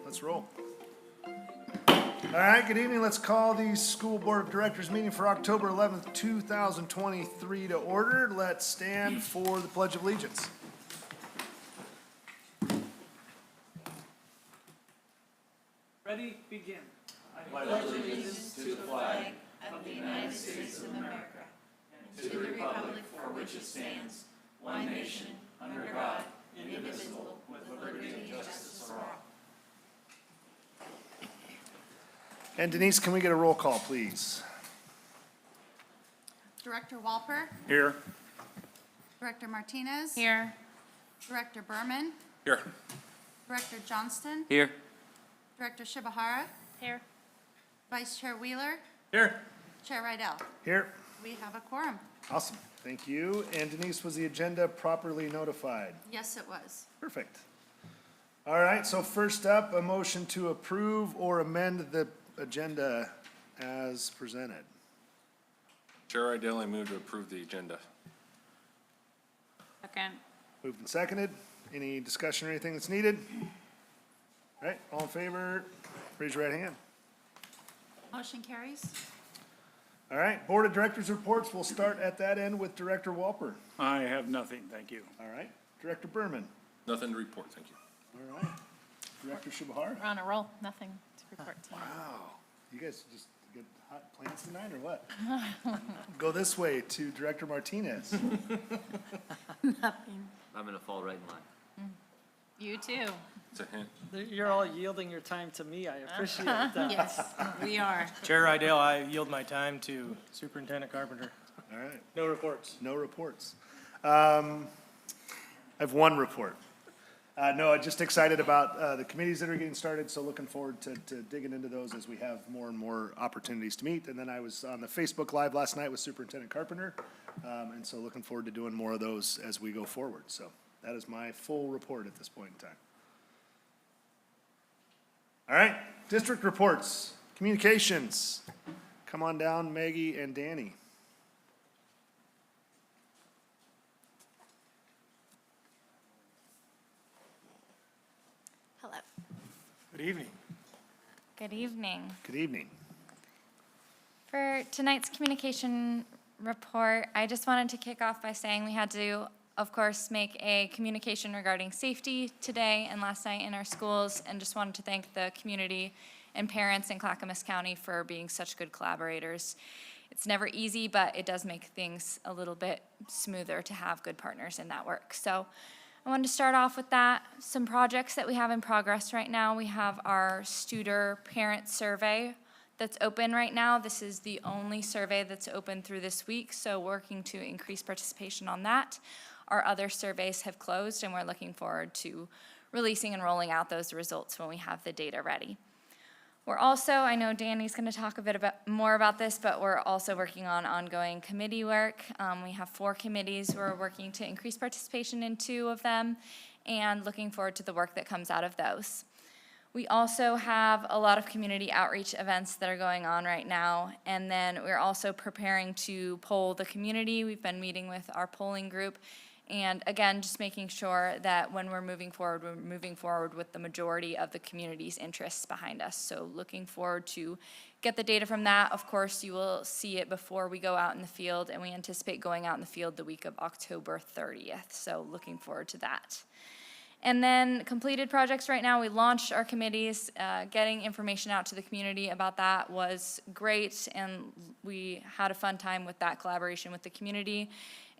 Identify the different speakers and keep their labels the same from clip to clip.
Speaker 1: let's roll. All right, good evening. Let's call the School Board of Directors meeting for October 11th, 2023 to order. Let's stand for the Pledge of Allegiance.
Speaker 2: Ready, begin.
Speaker 3: I pledge allegiance to the flag of the United States of America and to the republic for which it stands, one nation, under God, indivisible, with liberty and justice for all.
Speaker 1: And Denise, can we get a roll call, please?
Speaker 4: Director Walper,
Speaker 1: Here.
Speaker 4: Director Martinez.
Speaker 5: Here.
Speaker 4: Director Berman,
Speaker 1: Here.
Speaker 4: Director Johnston,
Speaker 2: Here.
Speaker 4: Director Shibahara,
Speaker 5: Here.
Speaker 4: Vice Chair Wheeler,
Speaker 1: Here.
Speaker 4: Chair Rydell.
Speaker 1: Here.
Speaker 4: We have a quorum.
Speaker 1: Awesome, thank you. And Denise, was the agenda properly notified?
Speaker 4: Yes, it was.
Speaker 1: Perfect. All right, so first up, a motion to approve or amend the agenda as presented.
Speaker 6: Chair Idell, I move to approve the agenda.
Speaker 5: Second.
Speaker 1: Moved and seconded. Any discussion or anything that's needed? All right, all in favor, raise your right hand.
Speaker 4: Motion carries.
Speaker 1: All right, Board of Directors reports, we'll start at that end with Director Walper.
Speaker 2: I have nothing, thank you.
Speaker 1: All right, Director Berman.
Speaker 6: Nothing to report, thank you.
Speaker 1: All right, Director Shibahara.
Speaker 5: We're on a roll. Nothing to report tonight.
Speaker 1: Wow, you guys just get hot plans tonight or what? Go this way to Director Martinez.
Speaker 5: Nothing.
Speaker 7: I'm gonna fall right in line.
Speaker 5: You too.
Speaker 6: It's a hint.
Speaker 2: You're all yielding your time to me, I appreciate that.
Speaker 5: Yes, we are.
Speaker 8: Chair Idell, I yield my time to Superintendent Carpenter.
Speaker 1: All right,
Speaker 8: No reports.
Speaker 1: no reports. I have one report. No, just excited about the committees that are getting started, so looking forward to digging into those as we have more and more opportunities to meet. And then I was on the Facebook Live last night with Superintendent Carpenter, and so looking forward to doing more of those as we go forward. So that is my full report at this point in time. All right, district reports, communications. Come on down, Maggie and Danny.
Speaker 5: Hello.
Speaker 8: Good evening.
Speaker 5: Good evening.
Speaker 1: Good evening.
Speaker 5: For tonight's communication report, I just wanted to kick off by saying we had to, of course, make a communication regarding safety today and last night in our schools, and just wanted to thank the community and parents in Clackamas County for being such good collaborators. It's never easy, but it does make things a little bit smoother to have good partners in that work. So I wanted to start off with that. Some projects that we have in progress right now. We have our Studer Parent Survey that's open right now. This is the only survey that's open through this week, so working to increase participation on that. Our other surveys have closed, and we're looking forward to releasing and rolling out those results when we have the data ready. We're also, I know Danny's going to talk a bit more about this, but we're also working on ongoing committee work. We have 4 committees. We're working to increase participation in 2 of them, and looking forward to the work that comes out of those. We also have a lot of community outreach events that are going on right now, and then we're also preparing to poll the community. We've been meeting with our polling group, and again, just making sure that when we're moving forward with the majority of the community's interests behind us. So looking forward to get the data from that. Of course, you will see it before we go out in the field, and we anticipate going out in the field the week of October 30th. So looking forward to that. And then completed projects right now, we launched our committees. Getting information out to the community about that was great, and we had a fun time with that collaboration with the community.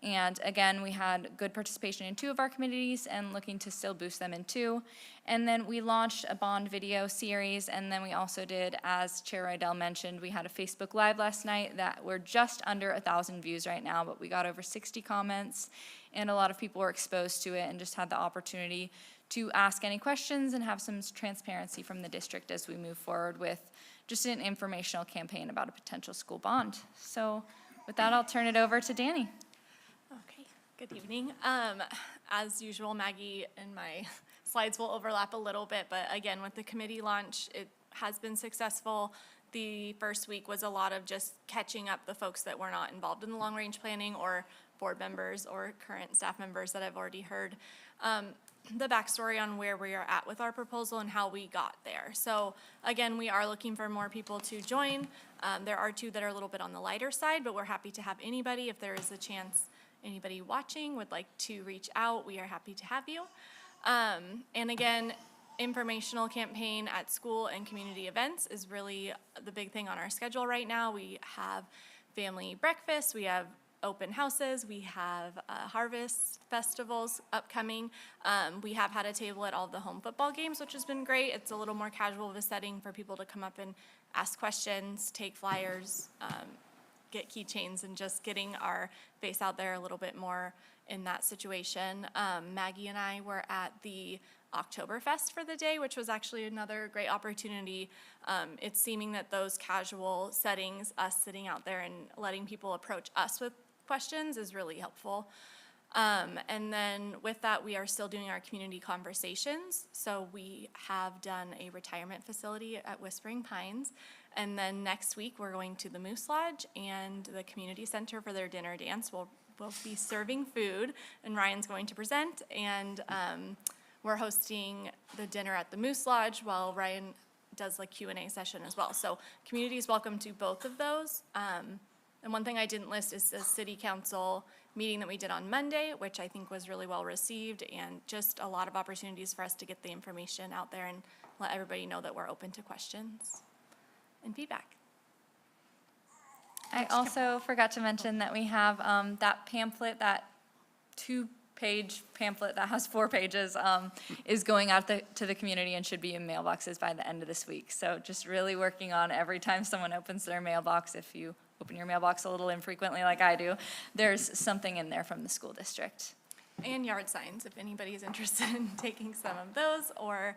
Speaker 5: And again, we had good participation in 2 of our committees and looking to still boost them in 2. And then we launched a bond video series, and then we also did, as Chair Rydell mentioned, we had a Facebook Live last night that we're just under 1,000 views right now, but we got over 60 comments, and a lot of people were exposed to it and just had the opportunity to ask any questions and have some transparency from the district as we move forward with just an informational campaign about a potential school bond. So with that, I'll turn it over to Danny.
Speaker 9: Okay, good evening. As usual, Maggie and my slides will overlap a little bit, but again, with the committee launch, it has been successful. The first week was a lot of just catching up the folks that were not involved in the long-range planning or board members or current staff members that have already heard the backstory on where we are at with our proposal and how we got there. So again, we are looking for more people to join. There are two that are a little bit on the lighter side, but we're happy to have anybody. If there is a chance anybody watching would like to reach out, we are happy to have you. And again, informational campaign at school and community events is really the big thing on our schedule right now. We have family breakfast, we have open houses, we have harvest festivals upcoming. We have had a table at all of the home football games, which has been great. It's a little more casual of a setting for people to come up and ask questions, take flyers, get keychains, and just getting our face out there a little bit more in that situation. Maggie and I were at the Oktoberfest for the day, which was actually another great opportunity. It's seeming that those casual settings, us sitting out there and letting people approach us with questions is really helpful. And then with that, we are still doing our community conversations. So we have done a retirement facility at Whispering Pines. And then next week, we're going to the Moose Lodge and the community center for their dinner dance. We'll be serving food, and Ryan's going to present. And we're hosting the dinner at the Moose Lodge while Ryan does like Q&A session as well. So community is welcome to both of those. And one thing I didn't list is the city council meeting that we did on Monday, which I think was really well received, and just a lot of opportunities for us to get the information out there and let everybody know that we're open to questions and feedback.
Speaker 5: I also forgot to mention that we have that pamphlet, that 2-page pamphlet that has 4 pages, is going out to the community and should be in mailboxes by the end of this week. So just really working on every time someone opens their mailbox, if you open your mailbox a little infrequently like I do, there's something in there from the school district.
Speaker 9: And yard signs, if anybody's interested in taking some of those or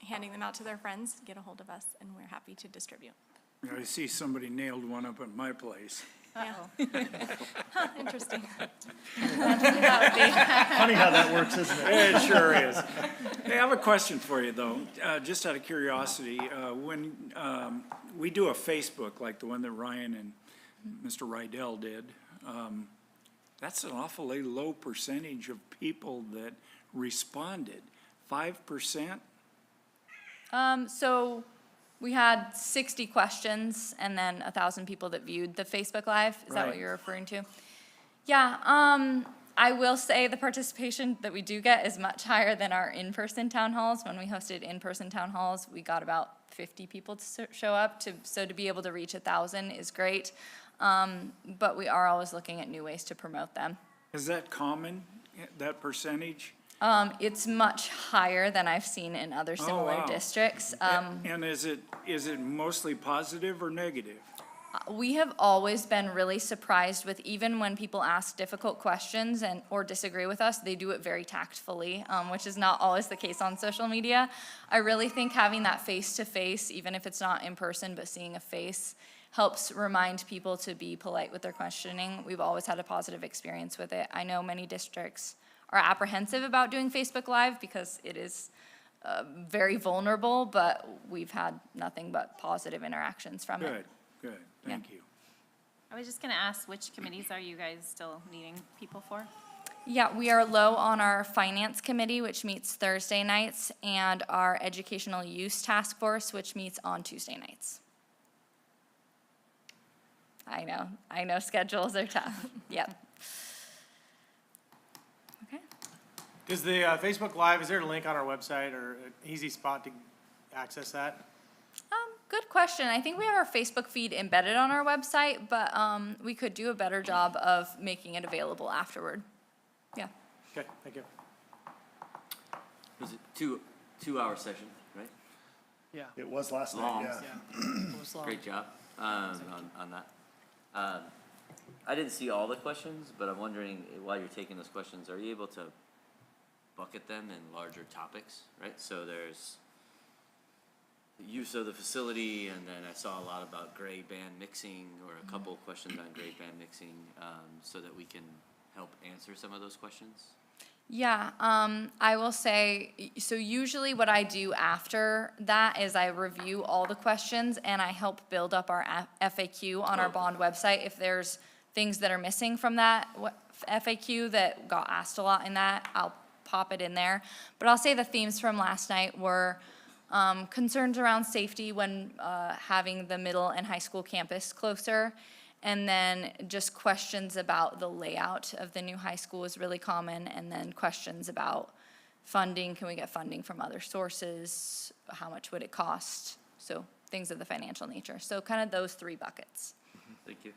Speaker 9: handing them out to their friends, get a hold of us and we're happy to distribute.
Speaker 10: I see somebody nailed one up at my place.
Speaker 9: Yeah. Huh, interesting.
Speaker 1: Funny how that works, isn't it?
Speaker 10: It sure is. Hey, I have a question for you, though, just out of curiosity. When we do a Facebook, like the one that Ryan and Mr. Rydell did, that's an awfully low percentage of people that responded. 5%?
Speaker 5: So we had 60 questions and then 1,000 people that viewed the Facebook Live. Is that what
Speaker 10: Right.
Speaker 5: you're referring to? Yeah, I will say the participation that we do get is much higher than our in-person town halls. When we hosted in-person town halls, we got about 50 people to show up. So to be able to reach 1,000 is great. But we are always looking at new ways to promote them.
Speaker 10: Is that common, that percentage?
Speaker 5: It's much higher than I've seen in other similar
Speaker 10: wow.
Speaker 5: districts.
Speaker 10: And is it mostly positive or negative?
Speaker 5: We have always been really surprised with, even when people ask difficult questions or disagree with us, they do it very tactfully, which is not always the case on social media. I really think having that face-to-face, even if it's not in person, but seeing a face, helps remind people to be polite with their questioning. We've always had a positive experience with it. I know many districts are apprehensive about doing Facebook Live because it is very vulnerable, but we've had nothing but positive interactions from it.
Speaker 10: Good, thank you.
Speaker 3: I was just going to ask, which committees are you guys still needing people for?
Speaker 5: Yeah, we are low on our finance committee, which meets Thursday nights, and our educational use task force, which meets on Tuesday nights. I know schedules are tough. Yep. Okay.
Speaker 8: Is the Facebook Live, is there a link on our website or an easy spot to access that?
Speaker 5: Good question. I think we have our Facebook feed embedded on our website, but we could do a better job of making it available afterward. Yeah.
Speaker 8: Okay, thank you.
Speaker 7: Was it two-hour session, right?
Speaker 2: Yeah.
Speaker 1: It was last night,
Speaker 7: Long.
Speaker 1: yeah.
Speaker 2: It was long.
Speaker 7: Great job on that. I didn't see all the questions, but I'm wondering, while you're taking those questions, are you able to bucket them in larger topics, right? So there's the use of the facility, and then I saw a lot about gray band mixing, or a couple of questions on gray band mixing, so that we can help answer some of those questions.
Speaker 5: Yeah, I will say, so usually what I do after that is I review all the questions and I help build up our FAQ on our bond website. If there's things that are missing from that FAQ that got asked a lot in that, I'll pop it in there. But I'll say the themes from last night were concerns around safety when having the middle and high school campus closer, and then just questions about the layout of the new high school is really common, and then questions about funding. Can we get funding from other sources? How much would it cost? So things of the financial nature. So kind of those 3 buckets.
Speaker 7: Thank you.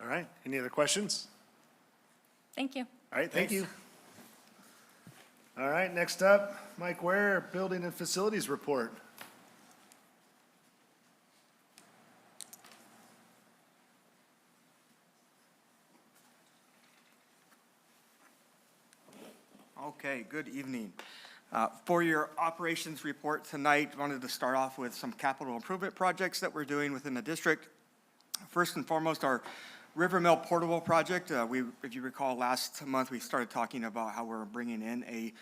Speaker 1: All right, any other questions?
Speaker 5: Thank you.
Speaker 1: All right, thank you. All right, next up, Mike Ware, Building and Facilities Report.
Speaker 11: Okay, good evening. For your operations report tonight, wanted to start off with some capital improvement projects that we're doing within the district. First and foremost, our River Mill Portable Project. If you recall, last month we started talking about how we're bringing in a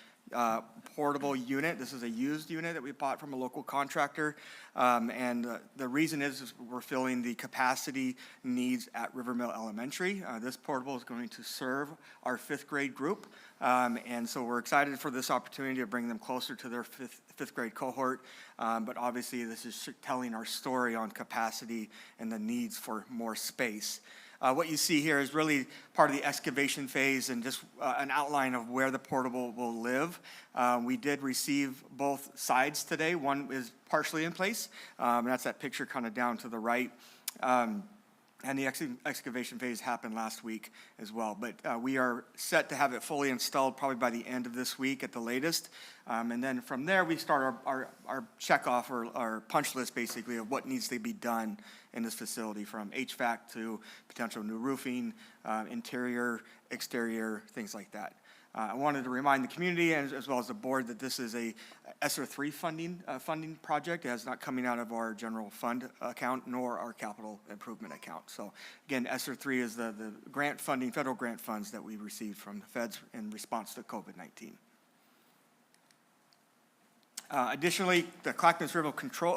Speaker 11: portable unit. This is a used unit that we bought from a local contractor. The reason is we're filling the capacity needs at River Mill Elementary. This portable is going to serve our 5th grade group. And so we're excited for this opportunity to bring them closer to their fifth grade cohort. But obviously this is telling our story on capacity and the needs for more space. What you see here is really part of the excavation phase and just an outline of where the portable will live. We did receive both sides today. One is partially in place, and that's that picture kind of down to the right. And the excavation phase happened last week as well. But we are set to have it fully installed probably by the end of this week at the latest. And then from there, we start our check off or our punch list basically of what needs to be done in this facility, from HVAC to potential new roofing, interior, exterior, things like that. I wanted to remind the community as well as the board that this is a ESSER 3 funding project. It is not coming out of our general fund account nor our capital improvement account. So again, ESSER 3 is the grant funding, federal grant funds that we received from the feds in response to COVID-19. Additionally, the Clackamas River control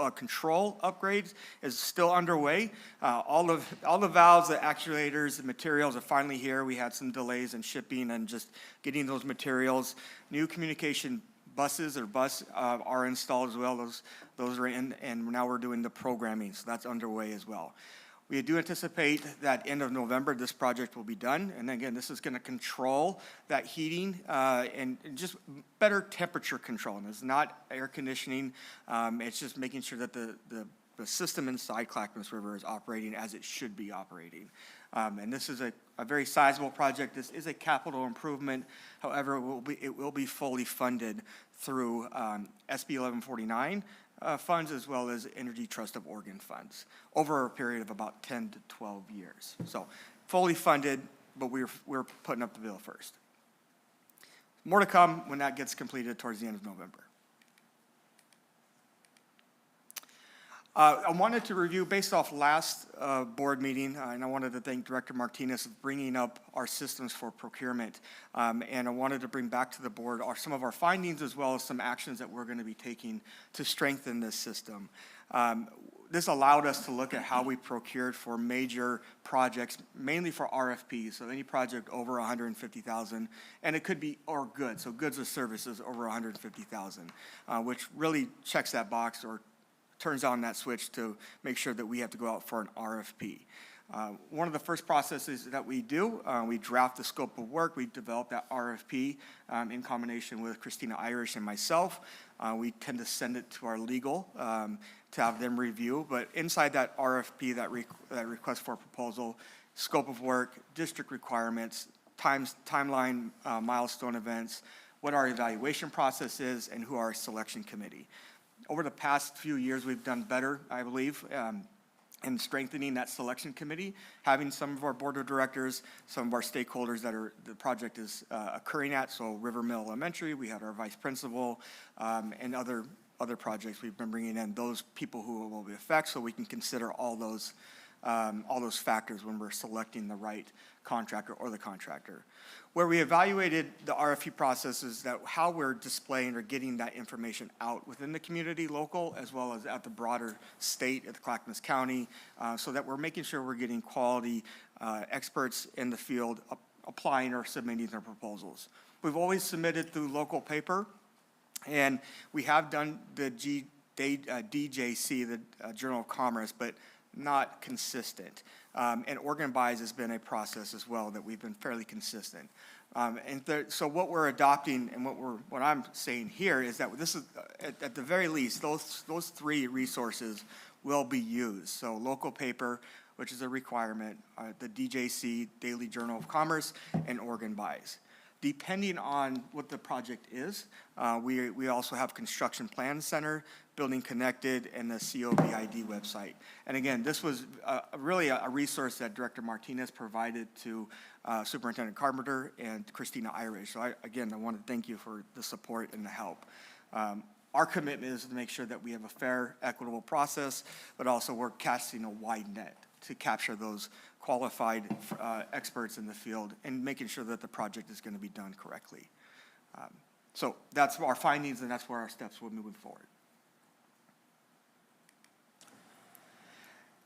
Speaker 11: upgrades is still underway. All the valves, the actuators, the materials are finally here. We had some delays in shipping and just getting those materials. New communication buses are installed as well. Those are in, and now we're doing the programming, so that's underway as well. We do anticipate that end of November, this project will be done. And again, this is going to control that heating and just better temperature control. And it's not air conditioning. It's just making sure that the system inside Clackamas River is operating as it should be operating. And this is a very sizable project. This is a capital improvement. However, it will be fully funded through SB 1149. Funds as well as Energy Trust of Oregon funds over a period of about 10 to 12 years. So fully funded, but we're putting up the bill first. More to come when that gets completed towards the end of November. I wanted to review, based off last board meeting, and I wanted to thank Director Martinez for bringing up our systems for procurement. And I wanted to bring back to the board some of our findings as well as some actions that we're going to be taking to strengthen this system. This allowed us to look at how we procured for major projects, mainly for RFPs, so any project over $150,000, and it could be or goods, so goods or services over $150,000, which really checks that box or turns on that switch to make sure that we have to go out for an RFP. One of the first processes that we do, we draft the scope of work. We develop that RFP in combination with Christina Irish and myself. We tend to send it to our legal to have them review. But inside that RFP, that request for proposal, scope of work, district requirements, timeline, milestone events, what our evaluation process is, and who our selection committee. Over the past few years, we've done better, I believe, in strengthening that selection committee, having some of our board of directors, some of our stakeholders that the project is occurring at. So River Mill Elementary, we had our vice principal, and other projects we've been bringing in those people who will be affected, so we can consider all those factors when we're selecting the right contractor or the contractor. Where we evaluated the RFP process is that how we're displaying or getting that information out within the community, local, as well as at the broader state, at the Clackamas County, so that we're making sure we're getting quality experts in the field applying or submitting their proposals. We've always submitted through local paper, and we have done the DJC, the Journal of Commerce, but not consistent. And organ buys has been a process as well that we've been fairly consistent. So what we're adopting and what I'm saying here is that this is, at the very least, those three resources will be used. So local paper, which is a requirement, the DJC, Daily Journal of Commerce, and organ buys. Depending on what the project is, we also have Construction Plan Center, Building Connected, and the COVID website. And again, this was really a resource that Director Martinez provided to Superintendent Carpenter and Christina Irish. So I want to thank you for the support and the help. Our commitment is to make sure that we have a fair, equitable process, but also we're casting a wide net to capture those qualified experts in the field and making sure that the project is going to be done correctly. So that's our findings, and that's where our steps will move forward.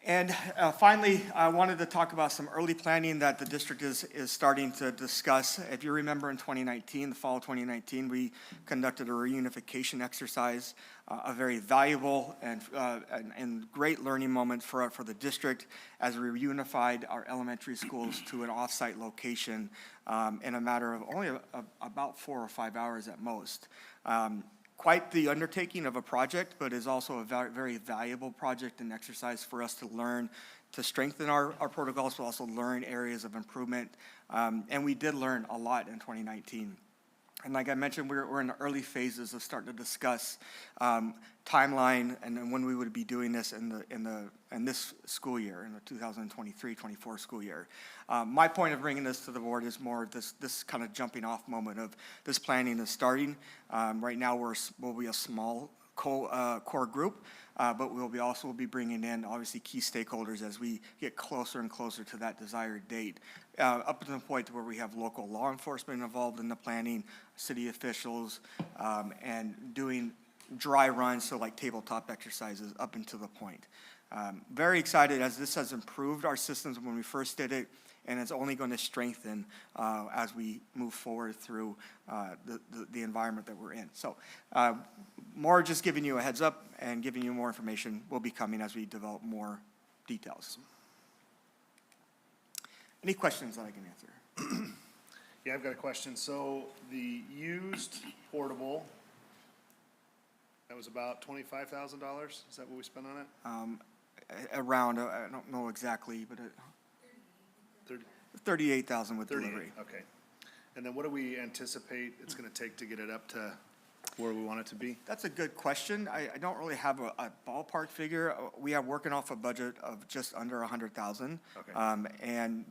Speaker 11: And finally, I wanted to talk about some early planning that the district is starting to discuss. If you remember in 2019, the fall of 2019, we conducted a reunification exercise, a very valuable and great learning moment for the district as we reunified our elementary schools to an off-site location in a matter of only about 4 or 5 hours at most. Quite the undertaking of a project, but is also a very valuable project and exercise for us to learn, to strengthen our protocols, but also learn areas of improvement. And we did learn a lot in 2019. And like I mentioned, we're in the early phases of starting to discuss timeline and then when we would be doing this in this school year, in the 2023-24 school year. My point of bringing this to the board is more this kind of jumping off moment of this planning is starting. Right now we'll be a small core group, but we'll also be bringing in obviously key stakeholders as we get closer and closer to that desired date, up to the point where we have local law enforcement involved in the planning, city officials, and doing dry runs, so like tabletop exercises up until the point. Very excited as this has improved our systems when we first did it, and it's only going to strengthen as we move forward through the environment that we're in. So more just giving you a heads up and giving you more information will be coming as we develop more details. Any questions that I can answer?
Speaker 1: Yeah, I've got a question. So the used portable, that was about $25,000? Is that what we spent on it?
Speaker 11: Around, I don't know exactly, but 38,000 with delivery.
Speaker 1: Okay. And then what do we anticipate it's going to take to get it up to where we want it to be?
Speaker 11: That's a good question. I don't really have a ballpark figure. We are working off a budget of just under 100,000.
Speaker 1: Okay.
Speaker 11: And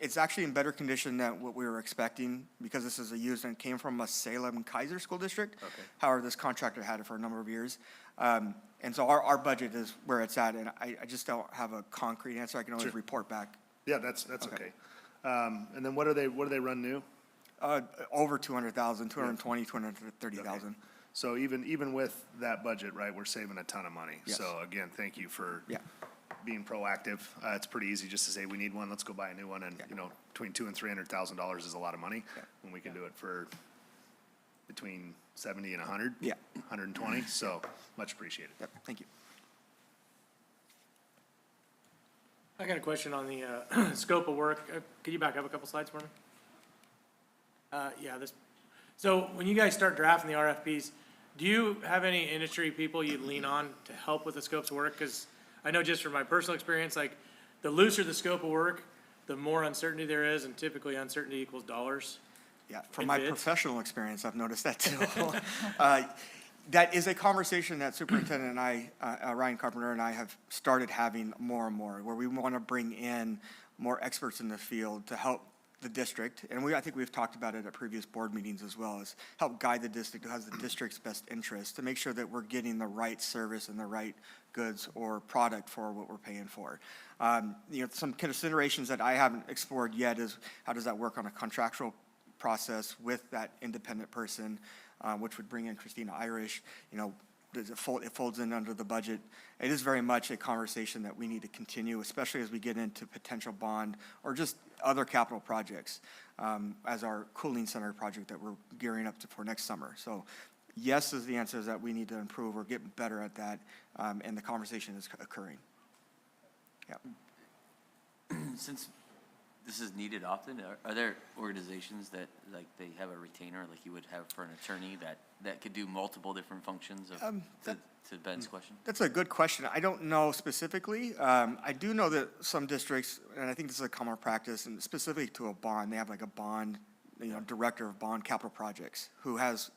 Speaker 11: it's actually in better condition than what we were expecting because this is a used and came from a Salem Kaiser school district.
Speaker 1: Okay.
Speaker 11: However, this contractor had it for a number of years. And so our budget is where it's at, and I just don't have a concrete answer. I can always
Speaker 1: Sure.
Speaker 11: report back.
Speaker 1: Yeah, that's okay. And then what do they run new?
Speaker 11: Over 200,000, 220, 230,000.
Speaker 1: Okay. So even with that budget, right, we're saving a ton of money.
Speaker 11: Yes.
Speaker 1: So again, thank you for
Speaker 11: Yeah.
Speaker 1: being proactive. It's pretty easy just to say, we need one, let's go buy a new one. And, between $200,000 and $300,000 is a lot of money.
Speaker 11: Yeah.
Speaker 1: When we can do it for between 70 and 100.
Speaker 11: Yeah.
Speaker 1: 120, so much appreciated.
Speaker 11: Yep, thank you.
Speaker 8: I got a question on the scope of work. Could you back up a couple slides for me? So when you guys start drafting the RFPs, do you have any industry people you lean on to help with the scopes of work? Because I know just from my personal experience, like the looser the scope of work, the more uncertainty there is, and typically uncertainty equals dollars.
Speaker 11: Yeah, from
Speaker 8: in
Speaker 11: my
Speaker 8: bids.
Speaker 11: professional experience, I've noticed that too. That is a conversation that Superintendent and I, Ryan Carpenter and I have started having more and more, where we want to bring in more experts in the field to help the district, and I think we've talked about it at previous board meetings as well, is help guide the district who has the district's best interest to make sure that we're getting the right service and the right goods or product for what we're paying for. Some considerations that I haven't explored yet is how does that work on a contractual process with that independent person, which would bring in Christina Irish. Does it folds in under the budget. It is very much a conversation that we need to continue, especially as we get into potential bond or just other capital projects, as our cooling center project that we're gearing up for next summer. So yes is the answer, is that we need to improve or get better at that, and the conversation is occurring. Yeah.
Speaker 7: Since this is needed often, are there organizations that, like, they have a retainer, like you would have for an attorney, that could do multiple different functions of, to Ben's question?
Speaker 11: That's a good question. I don't know specifically. I do know that some districts, and I think this is a common practice, and specific to a bond, they have like a bond, director of bond capital projects who has,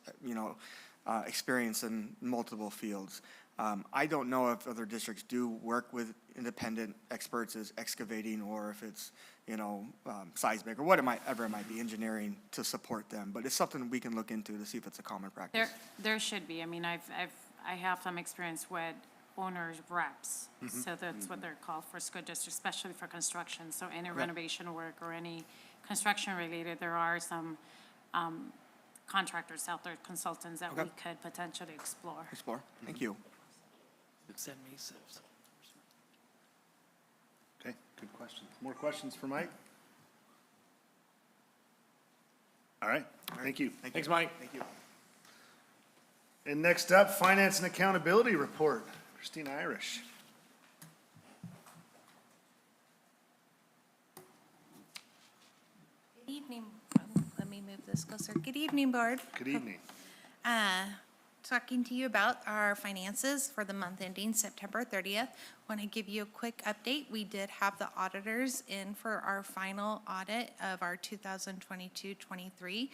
Speaker 11: experience in multiple fields. I don't know if other districts do work with independent experts as excavating, or if it's, seismic, or whatever it might be, engineering to support them. But it's something we can look into to see if it's a common practice.
Speaker 3: There should be. I mean, I have some experience with owners reps. So that's what they're called for school districts, especially for construction. So any renovation work or any construction related, there are some contractors out there, consultants that we could potentially explore.
Speaker 11: Thank you.
Speaker 2: Send me some.
Speaker 1: Okay, good question. More questions for Mike? All right, thank you.
Speaker 8: Thanks, Mike.
Speaker 11: Thank you.
Speaker 1: And next up, Finance and Accountability Report, Christina Irish.
Speaker 12: Good evening. Let me move this closer. Good evening, Board.
Speaker 1: Good evening.
Speaker 12: Talking to you about our finances for the month ending September 30th. Want to give you a quick update. We did have the auditors in for our final audit of our 2022-23.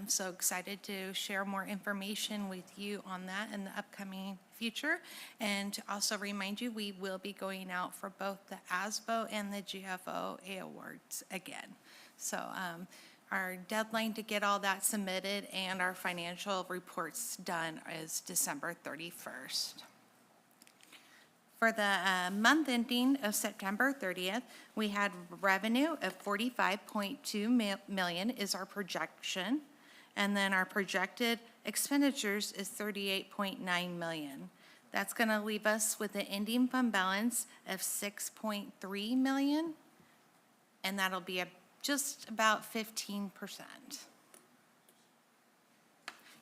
Speaker 12: So excited to share more information with you on that in the upcoming future. And to also remind you, we will be going out for both the ASBO and the GFOA awards again. So our deadline to get all that submitted and our financial reports done is December 31st. For the month ending of September 30th, we had revenue of $45.2 million is our projection. And then our projected expenditures is $38.9 million. That's going to leave us with an ending fund balance of $6.3 million. And that'll be just about 15%.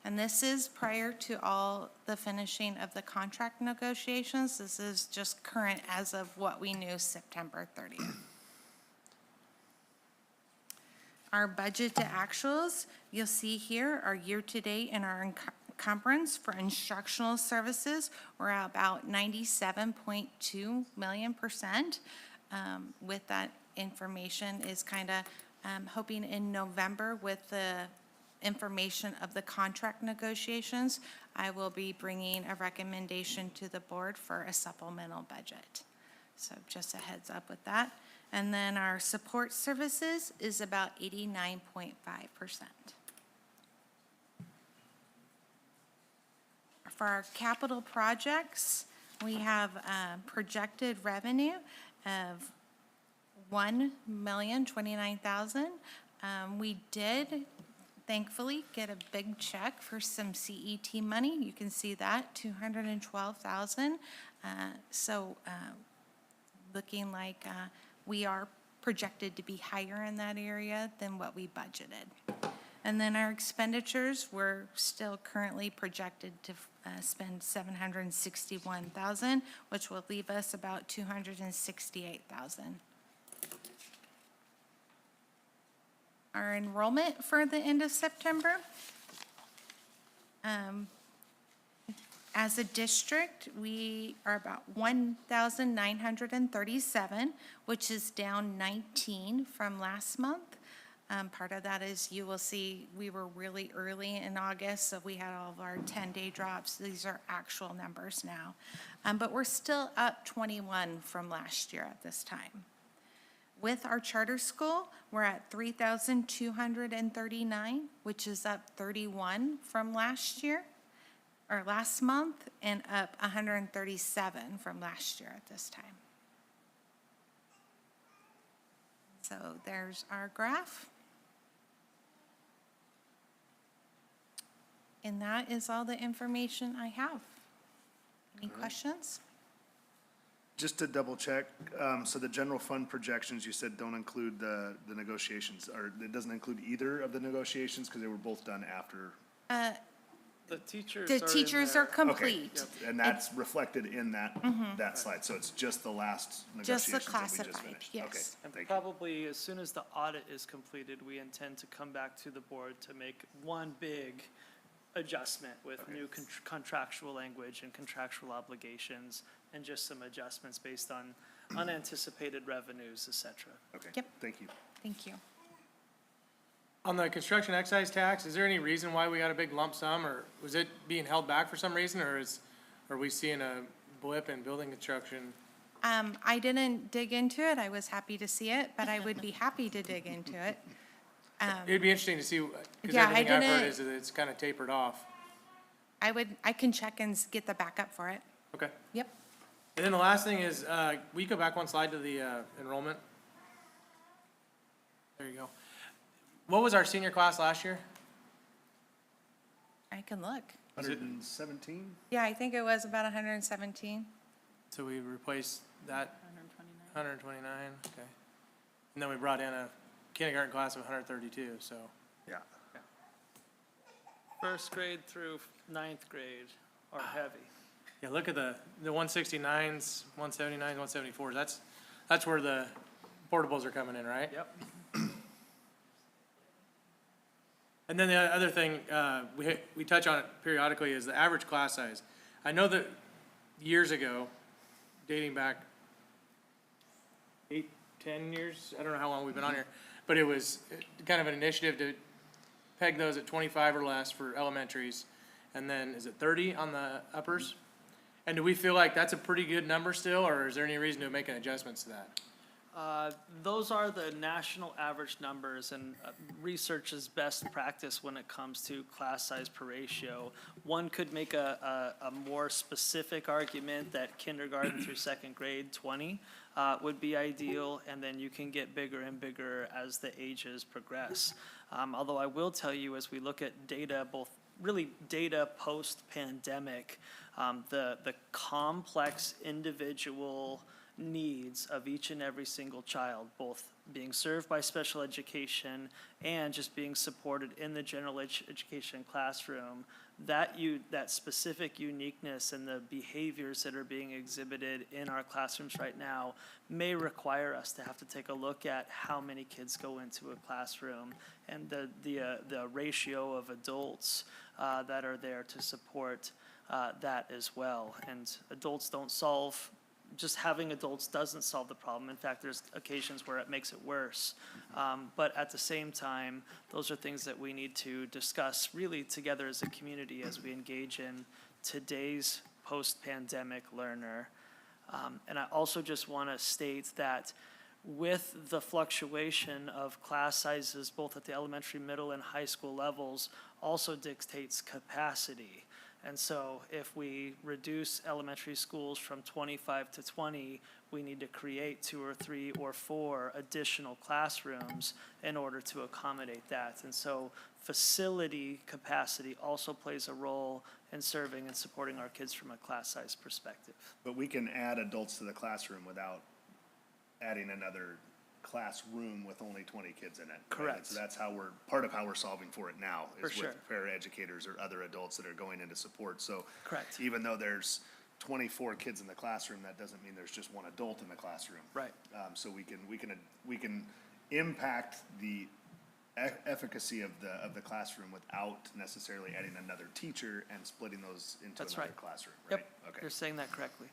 Speaker 12: And this is prior to all the finishing of the contract negotiations. This is just current as of what we knew September 30th. Our budget to actuals, you'll see here, our year-to-date and our encumbrance for instructional services, we're at about 97.2 million%. With that information is kind of hoping in November with the information of the contract negotiations, I will be bringing a recommendation to the board for a supplemental budget. So just a heads up with that. And then our support services is about 89.5%. For our capital projects, we have projected revenue of $1,029,000. We did thankfully get a big check for some CET money. You can see that, $212,000. So looking like we are projected to be higher in that area than what we budgeted. And then our expenditures, we're still currently projected to spend $761,000, which will leave us about $268,000. Our enrollment for the end of September, as a district, we are about 1,937, which is down 19 from last month. Part of that is you will see we were really early in August, so we had all of our 10-day drops. These are actual numbers now. But we're still up 21 from last year at this time. With our charter school, we're at 3,239, which is up 31 from last year, or last month, and up 137 from last year at this time. So there's our graph. And that is all the information I have. Any questions?
Speaker 1: Just to double check, so the general fund projections, you said don't include the negotiations, or it doesn't include either of the negotiations because they were both done after?
Speaker 2: The teachers
Speaker 12: The
Speaker 2: are in
Speaker 12: teachers are
Speaker 2: there.
Speaker 12: complete.
Speaker 1: And that's reflected in that, that slide, so it's just the last
Speaker 12: Just the
Speaker 1: negotiations that we just
Speaker 12: classified,
Speaker 1: finished?
Speaker 12: yes.
Speaker 1: Okay,
Speaker 2: And
Speaker 1: thank you.
Speaker 2: probably as soon as the audit is completed, we intend to come back to the board to make one big adjustment with new contractual language and contractual obligations and just some adjustments based on unanticipated revenues, et cetera.
Speaker 1: Okay,
Speaker 12: Yep.
Speaker 1: thank you.
Speaker 12: Thank you.
Speaker 8: On the construction excise tax, is there any reason why we got a big lump sum, or was it being held back for some reason, or are we seeing a blip in building construction?
Speaker 12: I didn't dig into it. I was happy to see it, but I would be happy to dig into it.
Speaker 8: It'd be interesting to see, because
Speaker 12: Yeah, I
Speaker 8: everything I've heard
Speaker 12: didn't-
Speaker 8: is that it's kind of tapered off.
Speaker 12: I can check and get the backup for it.
Speaker 8: Okay.
Speaker 12: Yep.
Speaker 8: And then the last thing is, will you go back one slide to the enrollment? There you go. What was our senior class last year?
Speaker 12: I can look.
Speaker 1: 117?
Speaker 12: Yeah, I think it was about 117.
Speaker 8: So we replaced that? 129, okay. And then we brought in a kindergarten class of 132, so.
Speaker 1: Yeah.
Speaker 2: First grade through ninth grade are heavy.
Speaker 8: Yeah, look at the 169s, 179s, 174s. That's where the portables are coming in, right?
Speaker 2: Yep.
Speaker 8: And then the other thing, we touch on it periodically, is the average class size. I know that years ago, dating back 8, 10 years, I don't know how long we've been on here, but it was kind of an initiative to peg those at 25 or less for elementaries. And then, is it 30 on the uppers? And do we feel like that's a pretty good number still, or is there any reason to make adjustments to that?
Speaker 2: Those are the national average numbers, and research is best practice when it comes to class size per ratio. One could make a more specific argument that kindergarten through second grade, 20, would be ideal, and then you can get bigger and bigger as the ages progress. Although I will tell you, as we look at data, both really data post-pandemic, the complex individual needs of each and every single child, both being served by special education and just being supported in the general education classroom, that specific uniqueness and the behaviors that are being exhibited in our classrooms right now may require us to have to take a look at how many kids go into a classroom and the ratio of adults that are there to support that as well. And adults don't solve just having adults doesn't solve the problem. In fact, there's occasions where it makes it worse. But at the same time, those are things that we need to discuss really together as a community as we engage in today's post-pandemic learner. And I also just want to state that with the fluctuation of class sizes, both at the elementary, middle, and high school levels, also dictates capacity. And so if we reduce elementary schools from 25 to 20, we need to create 2 or 3 or 4 additional classrooms in order to accommodate that. And so facility capacity also plays a role in serving and supporting our kids from a class size perspective.
Speaker 1: But we can add adults to the classroom without adding another classroom with only 20 kids in it. Right?
Speaker 2: Correct.
Speaker 1: So that's part of how we're solving for it now,
Speaker 2: For
Speaker 1: is
Speaker 2: sure.
Speaker 1: with paraeducators or other adults that are going into support. So
Speaker 2: Correct.
Speaker 1: even though there's 24 kids in the classroom, that doesn't mean there's just one adult in the classroom.
Speaker 2: Right.
Speaker 1: So we can impact the efficacy of the classroom without necessarily adding another teacher and splitting those into
Speaker 2: That's
Speaker 1: another
Speaker 2: right.
Speaker 1: classroom. Right?
Speaker 2: Yep,
Speaker 1: Okay.
Speaker 2: you're saying that correctly.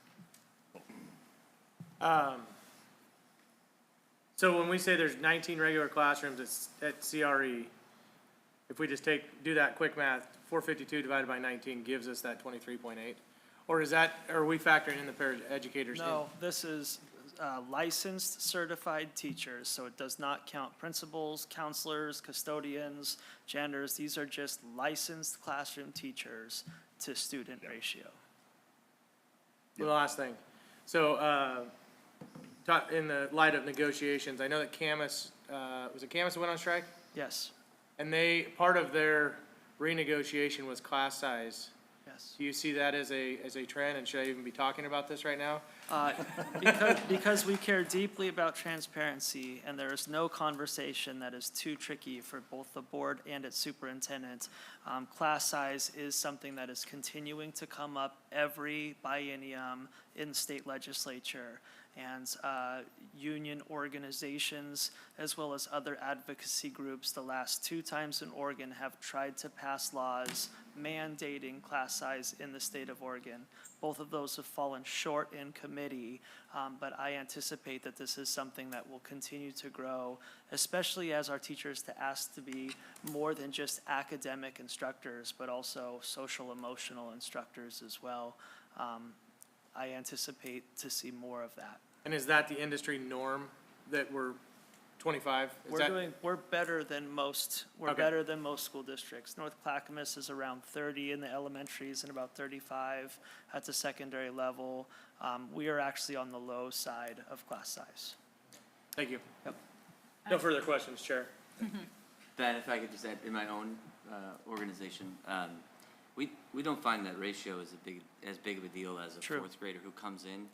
Speaker 8: So when we say there's 19 regular classrooms at CRE, if we just do that quick math, 452 divided by 19 gives us that 23.8? Or are we factoring in the paraeducators?
Speaker 2: No, this is licensed certified teachers, so it does not count principals, counselors, custodians, janitors. These are just licensed classroom teachers to student ratio.
Speaker 8: The last thing, so, in the light of negotiations, I know that Camus, was it Camus that went on strike?
Speaker 2: Yes,
Speaker 8: And part of their renegotiation was class size.
Speaker 2: yes.
Speaker 8: Do you see that as a trend, and should I even be talking about this right now?
Speaker 2: Because we care deeply about transparency, and there is no conversation that is too tricky for both the board and its superintendent. Class size is something that is continuing to come up every biennium in the state legislature. And union organizations, as well as other advocacy groups, the last 2 times in Oregon have tried to pass laws mandating class size in the state of Oregon. Both of those have fallen short in committee, but I anticipate that this is something that will continue to grow, especially as our teachers to ask to be more than just academic instructors, but also social emotional instructors as well. I anticipate to see more of that.
Speaker 8: And is that the industry norm that we're 25?
Speaker 2: We're better than most,
Speaker 8: Okay.
Speaker 2: better than most school districts. North Clackamas is around 30 in the elementaries and about 35 at the secondary level. We are actually on the low side of class size.
Speaker 8: Thank you.
Speaker 2: Yep.
Speaker 8: No further questions, Chair.
Speaker 7: Ben, if I could just add, in my own organization, we don't find that ratio is as big of a deal as a
Speaker 2: True.
Speaker 7: 4th grader who comes in,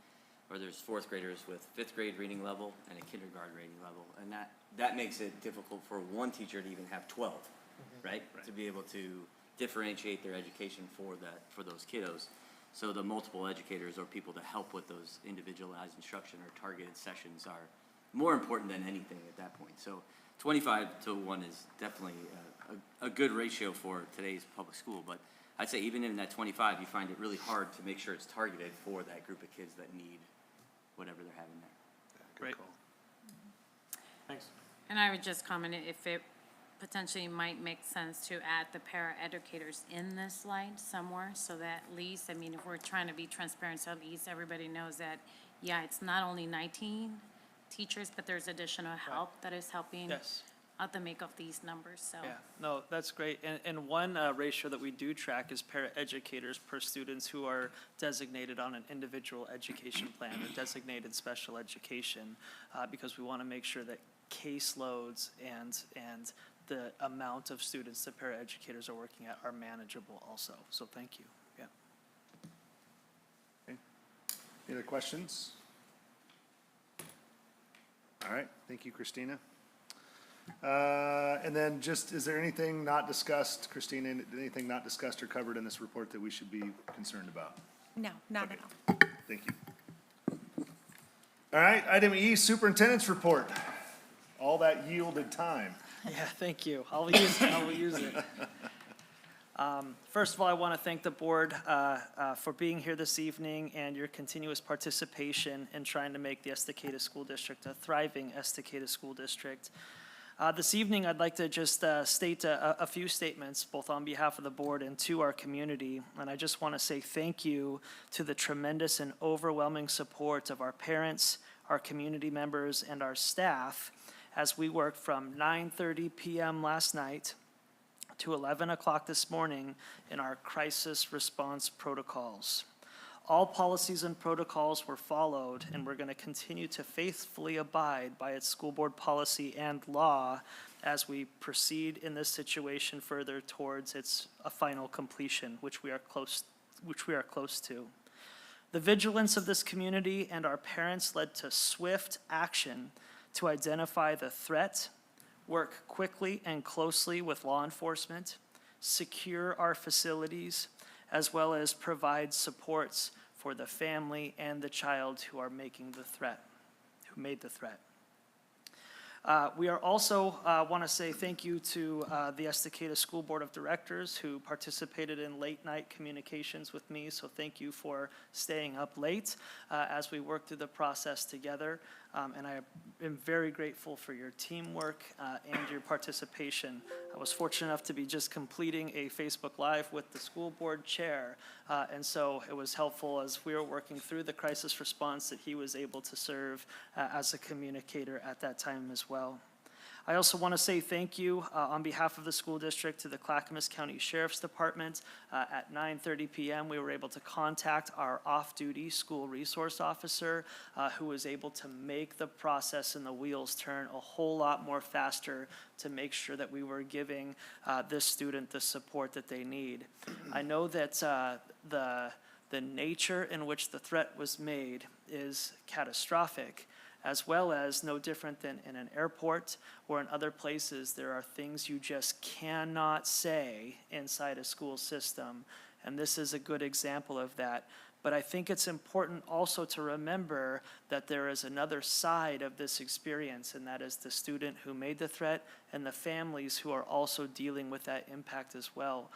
Speaker 7: or there's 4th graders with 5th grade reading level and a kindergarten reading level, and that makes it difficult for one teacher to even have 12, right? To be able to differentiate their education for those kiddos. So the multiple educators or people to help with those individualized instruction or targeted sessions are more important than anything at that point. So 25-1 is definitely a good ratio for today's public school, but I'd say even in that 25, you find it really hard to make sure it's targeted for that group of kids that need whatever they're having there.
Speaker 2: Great.
Speaker 8: Thanks.
Speaker 3: And I would just comment if it potentially might make sense to add the para-educators in this slide somewhere, so that at least, I mean, if we're trying to be transparent, so at least everybody knows that, yeah, it's not only 19 teachers, but there's additional help that is helping
Speaker 2: Yes.
Speaker 3: out the make of these numbers, so.
Speaker 2: Yeah, no, that's great. And one ratio that we do track is paraeducators per students who are designated on an individual education plan or designated special education, because we want to make sure that caseloads and the amount of students that paraeducators are working at are manageable also. So thank you. Yeah.
Speaker 1: Okay. Any other questions? All right, thank you, Christina. And then just, is there anything not discussed, Christina, anything not discussed or covered in this report that we should be concerned about?
Speaker 12: No, not at all.
Speaker 1: Thank you. All right, item E, superintendent's report. All that yielded time.
Speaker 2: Yeah, thank you. I'll use it. First of all, I want to thank the board for being here this evening and your continuous participation in trying to make the Estacada School District a thriving Estacada School District. This evening, I'd like to just state a few statements, both on behalf of the board and to our community. And I just want to say thank you to the tremendous and overwhelming support of our parents, our community members, and our staff as we worked from 9:30 p.m. last night to 11 o'clock this morning in our crisis response protocols. All policies and protocols were followed, and we're going to continue to faithfully abide by its school board policy and law as we proceed in this situation further towards its final completion, which we are close to. The vigilance of this community and our parents led to swift action to identify the threat, work quickly and closely with law enforcement, secure our facilities, as well as provide supports for the family and the child who are making the threat, who made the threat. We are also want to say thank you to the Estacada School Board of Directors who participated in late night communications with me. So thank you for staying up late as we work through the process together. And I am very grateful for your teamwork and your participation. I was fortunate enough to be just completing a Facebook Live with the school board chair. And so it was helpful as we were working through the crisis response that he was able to serve as a communicator at that time as well. I also want to say thank you on behalf of the school district to the Clackamas County Sheriff's Department. At 9:30 p.m., we were able to contact our off-duty school resource officer who was able to make the process and the wheels turn a whole lot more faster to make sure that we were giving this student the support that they need. I know that the nature in which the threat was made is catastrophic, as well as no different than in an airport or in other places. There are things you just cannot say inside a school system, and this is a good example of that. But I think it's important also to remember that there is another side of this experience, and that is the student who made the threat and the families who are also dealing with that impact as well.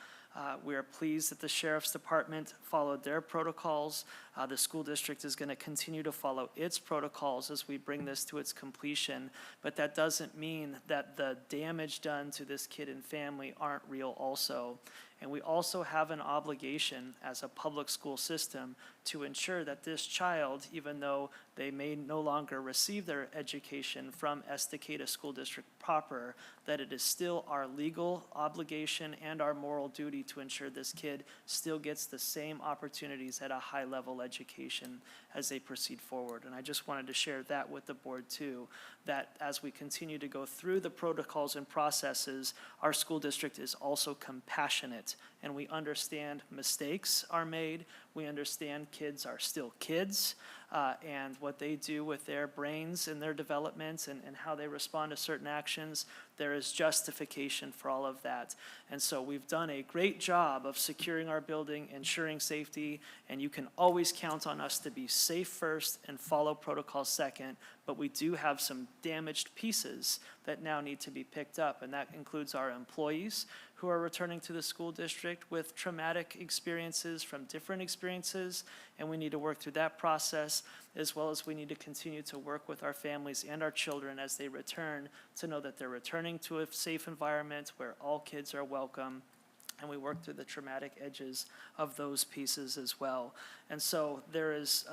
Speaker 2: We are pleased that the Sheriff's Department followed their protocols. The school district is going to continue to follow its protocols as we bring this to its completion, but that doesn't mean that the damage done to this kid and family aren't real also. And we also have an obligation as a public school system to ensure that this child, even though they may no longer receive their education from Estacada School District proper, that it is still our legal obligation and our moral duty to ensure this kid still gets the same opportunities at a high-level education as they proceed forward. And I just wanted to share that with the board too, that as we continue to go through the protocols and processes, our school district is also compassionate, and we understand mistakes are made. We understand kids are still kids, and what they do with their brains and their development and how they respond to certain actions, there is justification for all of that. And so we've done a great job of securing our building, ensuring safety, and you can always count on us to be safe first and follow protocol second, but we do have some damaged pieces that now need to be picked up, and that includes our employees who are returning to the school district with traumatic experiences from different experiences, and we need to work through that process, as well as we need to continue to work with our families and our children as they return to know that they're returning to a safe environment where all kids are welcome, and we work through the traumatic edges of those pieces as well. And so there is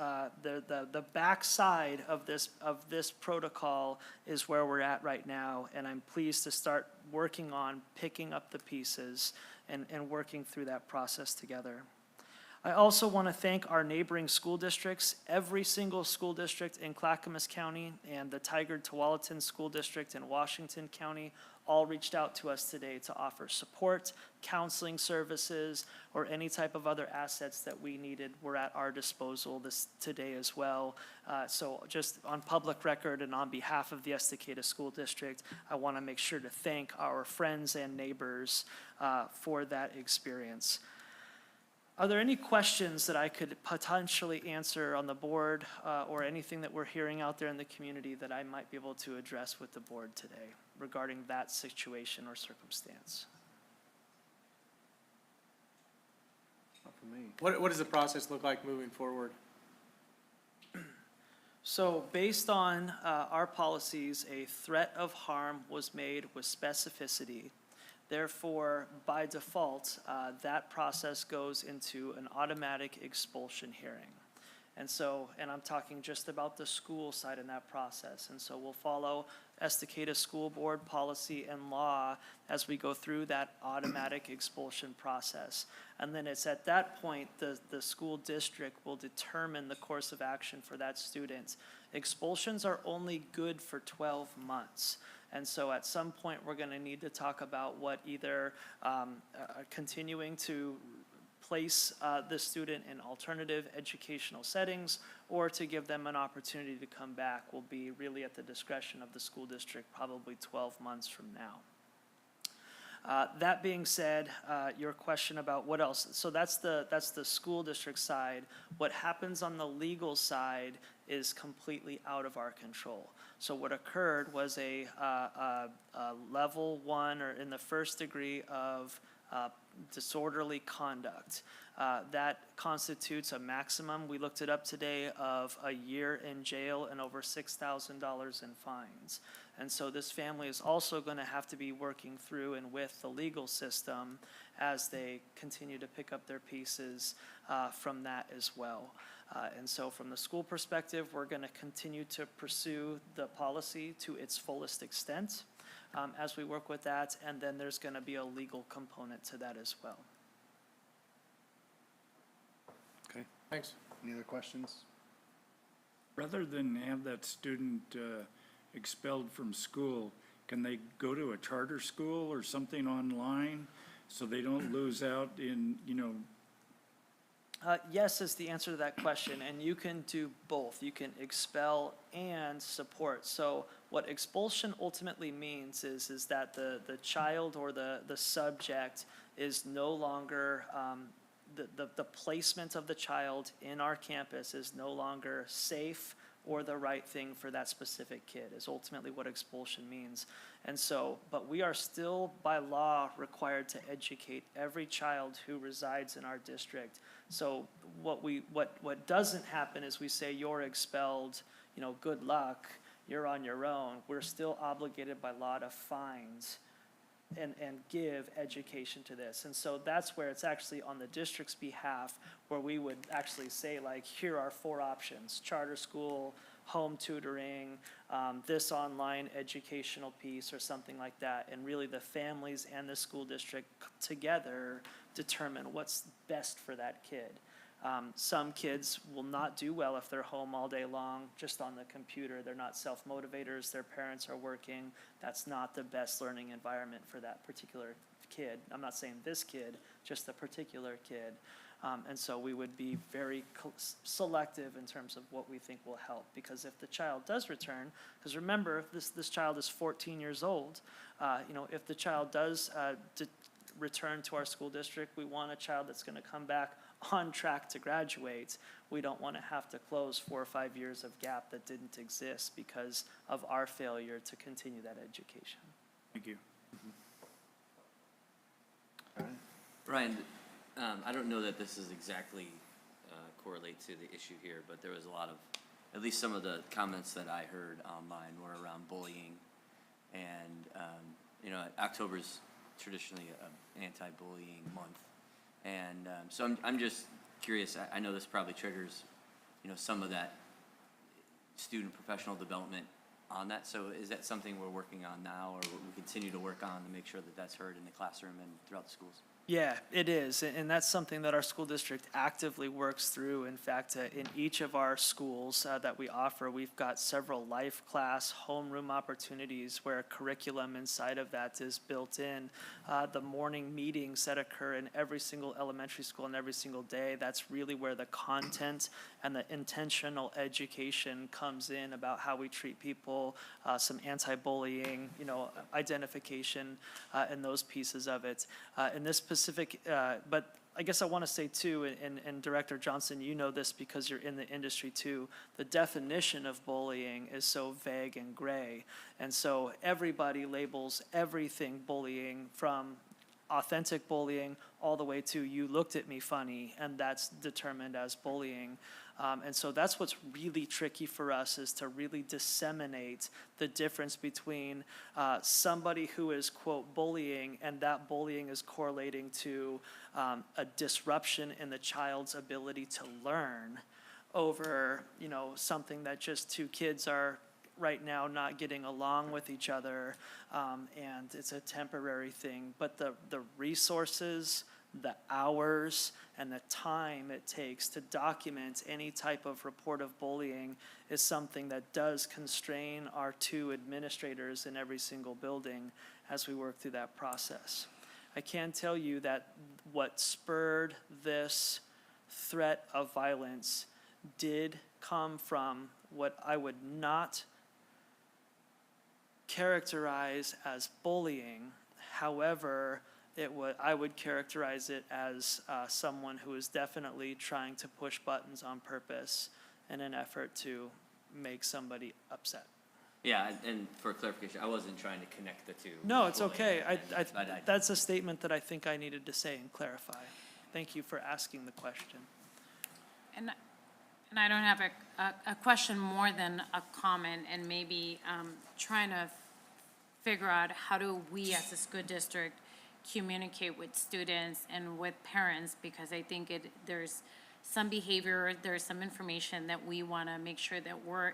Speaker 2: the backside of this protocol is where we're at right now, and I'm pleased to start working on picking up the pieces and working through that process together. I also want to thank our neighboring school districts. Every single school district in Clackamas County and the Tigard-Tualatin School District in Washington County all reached out to us today to offer support, counseling services, or any type of other assets that we needed were at our disposal today as well. So just on public record and on behalf of the Estacada School District, I want to make sure to thank our friends and neighbors for that experience. Are there any questions that I could potentially answer on the board or anything that we're hearing out there in the community that I might be able to address with the board today regarding that situation or circumstance?
Speaker 1: Not for me.
Speaker 8: What does the process look like moving forward?
Speaker 2: So based on our policies, a threat of harm was made with specificity. Therefore, by default, that process goes into an automatic expulsion hearing. And I'm talking just about the school side in that process. And so we'll follow Estacada School Board policy and law as we go through that automatic expulsion process. And then it's at that point the school district will determine the course of action for that student. Expulsions are only good for 12 months. And so at some point, we're going to need to talk about what either continuing to place the student in alternative educational settings or to give them an opportunity to come back will be really at the discretion of the school district, probably 12 months from now. That being said, your question about what else, so that's the school district side. What happens on the legal side is completely out of our control. So what occurred was a level 1 or in the first degree of disorderly conduct. That constitutes a maximum, we looked it up today, of a year in jail and over $6,000 in fines. And so this family is also going to have to be working through and with the legal system as they continue to pick up their pieces from that as well. And so from the school perspective, we're going to continue to pursue the policy to its fullest extent as we work with that, and then there's going to be a legal component to that as well.
Speaker 1: Okay,
Speaker 8: Thanks.
Speaker 1: any other questions?
Speaker 10: Rather than have that student expelled from school, can they go to a charter school or something online so they don't lose out in,
Speaker 2: Yes is the answer to that question, and you can do both. You can expel and support. So what expulsion ultimately means is that the child or the subject is no longer, the placement of the child in our campus is no longer safe or the right thing for that specific kid, is ultimately what expulsion means. And so, but we are still by law required to educate every child who resides in our district. So what doesn't happen is we say you're expelled, good luck, you're on your own. We're still obligated by law to fines and give education to this. And so that's where it's actually on the district's behalf, where we would actually say, like, here are 4 options: charter school, home tutoring, this online educational piece, or something like that. And really the families and the school district together determine what's best for that kid. Some kids will not do well if they're home all day long, just on the computer. They're not self-motivators, their parents are working. That's not the best learning environment for that particular kid. I'm not saying this kid, just the particular kid. And so we would be very selective in terms of what we think will help. Because if the child does return, because remember, this child is 14 years old, if the child does return to our school district, we want a child that's going to come back on track to graduate. We don't want to have to close 4 or 5 years of gap that didn't exist because of our failure to continue that education.
Speaker 10: Thank you.
Speaker 1: All right.
Speaker 7: Ryan, I don't know that this is exactly correlates to the issue here, but there was a lot of, at least some of the comments that I heard online were around bullying. And, October's traditionally an anti-bullying month. And so I'm just curious, I know this probably triggers, some of that student professional development on that. So is that something we're working on now, or we continue to work on to make sure that that's heard in the classroom and throughout the schools?
Speaker 2: Yeah, it is, and that's something that our school district actively works through. In fact, in each of our schools that we offer, we've got several life class, homeroom opportunities where curriculum inside of that is built in. The morning meetings that occur in every single elementary school and every single day, that's really where the content and the intentional education comes in about how we treat people, some anti-bullying, identification, and those pieces of it. In this specific, but I guess I want to say too, and Director Johnson, you know this because you're in the industry too, the definition of bullying is so vague and gray. And so everybody labels everything bullying, from authentic bullying all the way to you looked at me funny, and that's determined as bullying. And so that's what's really tricky for us, is to really disseminate the difference between somebody who is, quote, bullying, and that bullying is correlating to a disruption in the child's ability to learn, over, something that just 2 kids are right now not getting along with each other, and it's a temporary thing. But the resources, the hours, and the time it takes to document any type of report of bullying is something that does constrain our 2 administrators in every single building as we work through that process. I can tell you that what spurred this threat of violence did come from what I would not characterize as bullying. However, I would characterize it as someone who is definitely trying to push buttons on purpose in an effort to make somebody upset.
Speaker 7: Yeah, and for clarification, I wasn't trying to connect the two.
Speaker 2: No, it's
Speaker 7: fully,
Speaker 2: okay.
Speaker 7: but
Speaker 2: That's a statement that I think I needed to say and clarify. Thank you for asking the question.
Speaker 3: And I don't have a question more than a comment, and maybe trying to figure out how do we as a school district communicate with students and with parents, because I think there's some behavior, there's some information that we want to make sure that we're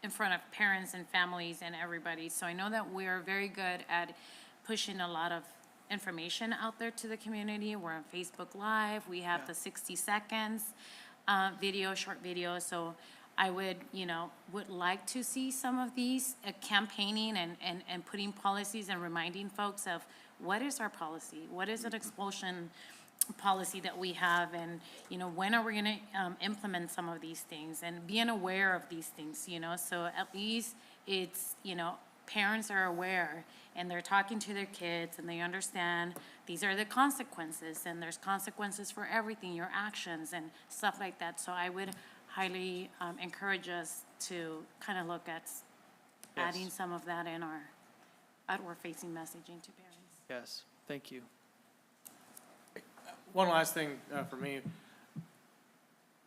Speaker 3: in front of parents and families and everybody. So I know that we're very good at pushing a lot of information out there to the community. We're on Facebook Live, we have the 60 seconds short video. So I would like to see some of these campaigning and putting policies and reminding folks of what is our policy, what is an expulsion policy that we have, and when are we going to implement some of these things, and being aware of these things, so at least it's parents are aware and they're talking to their kids and they understand these are the consequences, and there's consequences for everything, your actions and stuff like that. So I would highly encourage us to kind of look at adding some of that in our outward-facing messaging to parents.
Speaker 2: Yes, thank you.
Speaker 8: One last thing for me.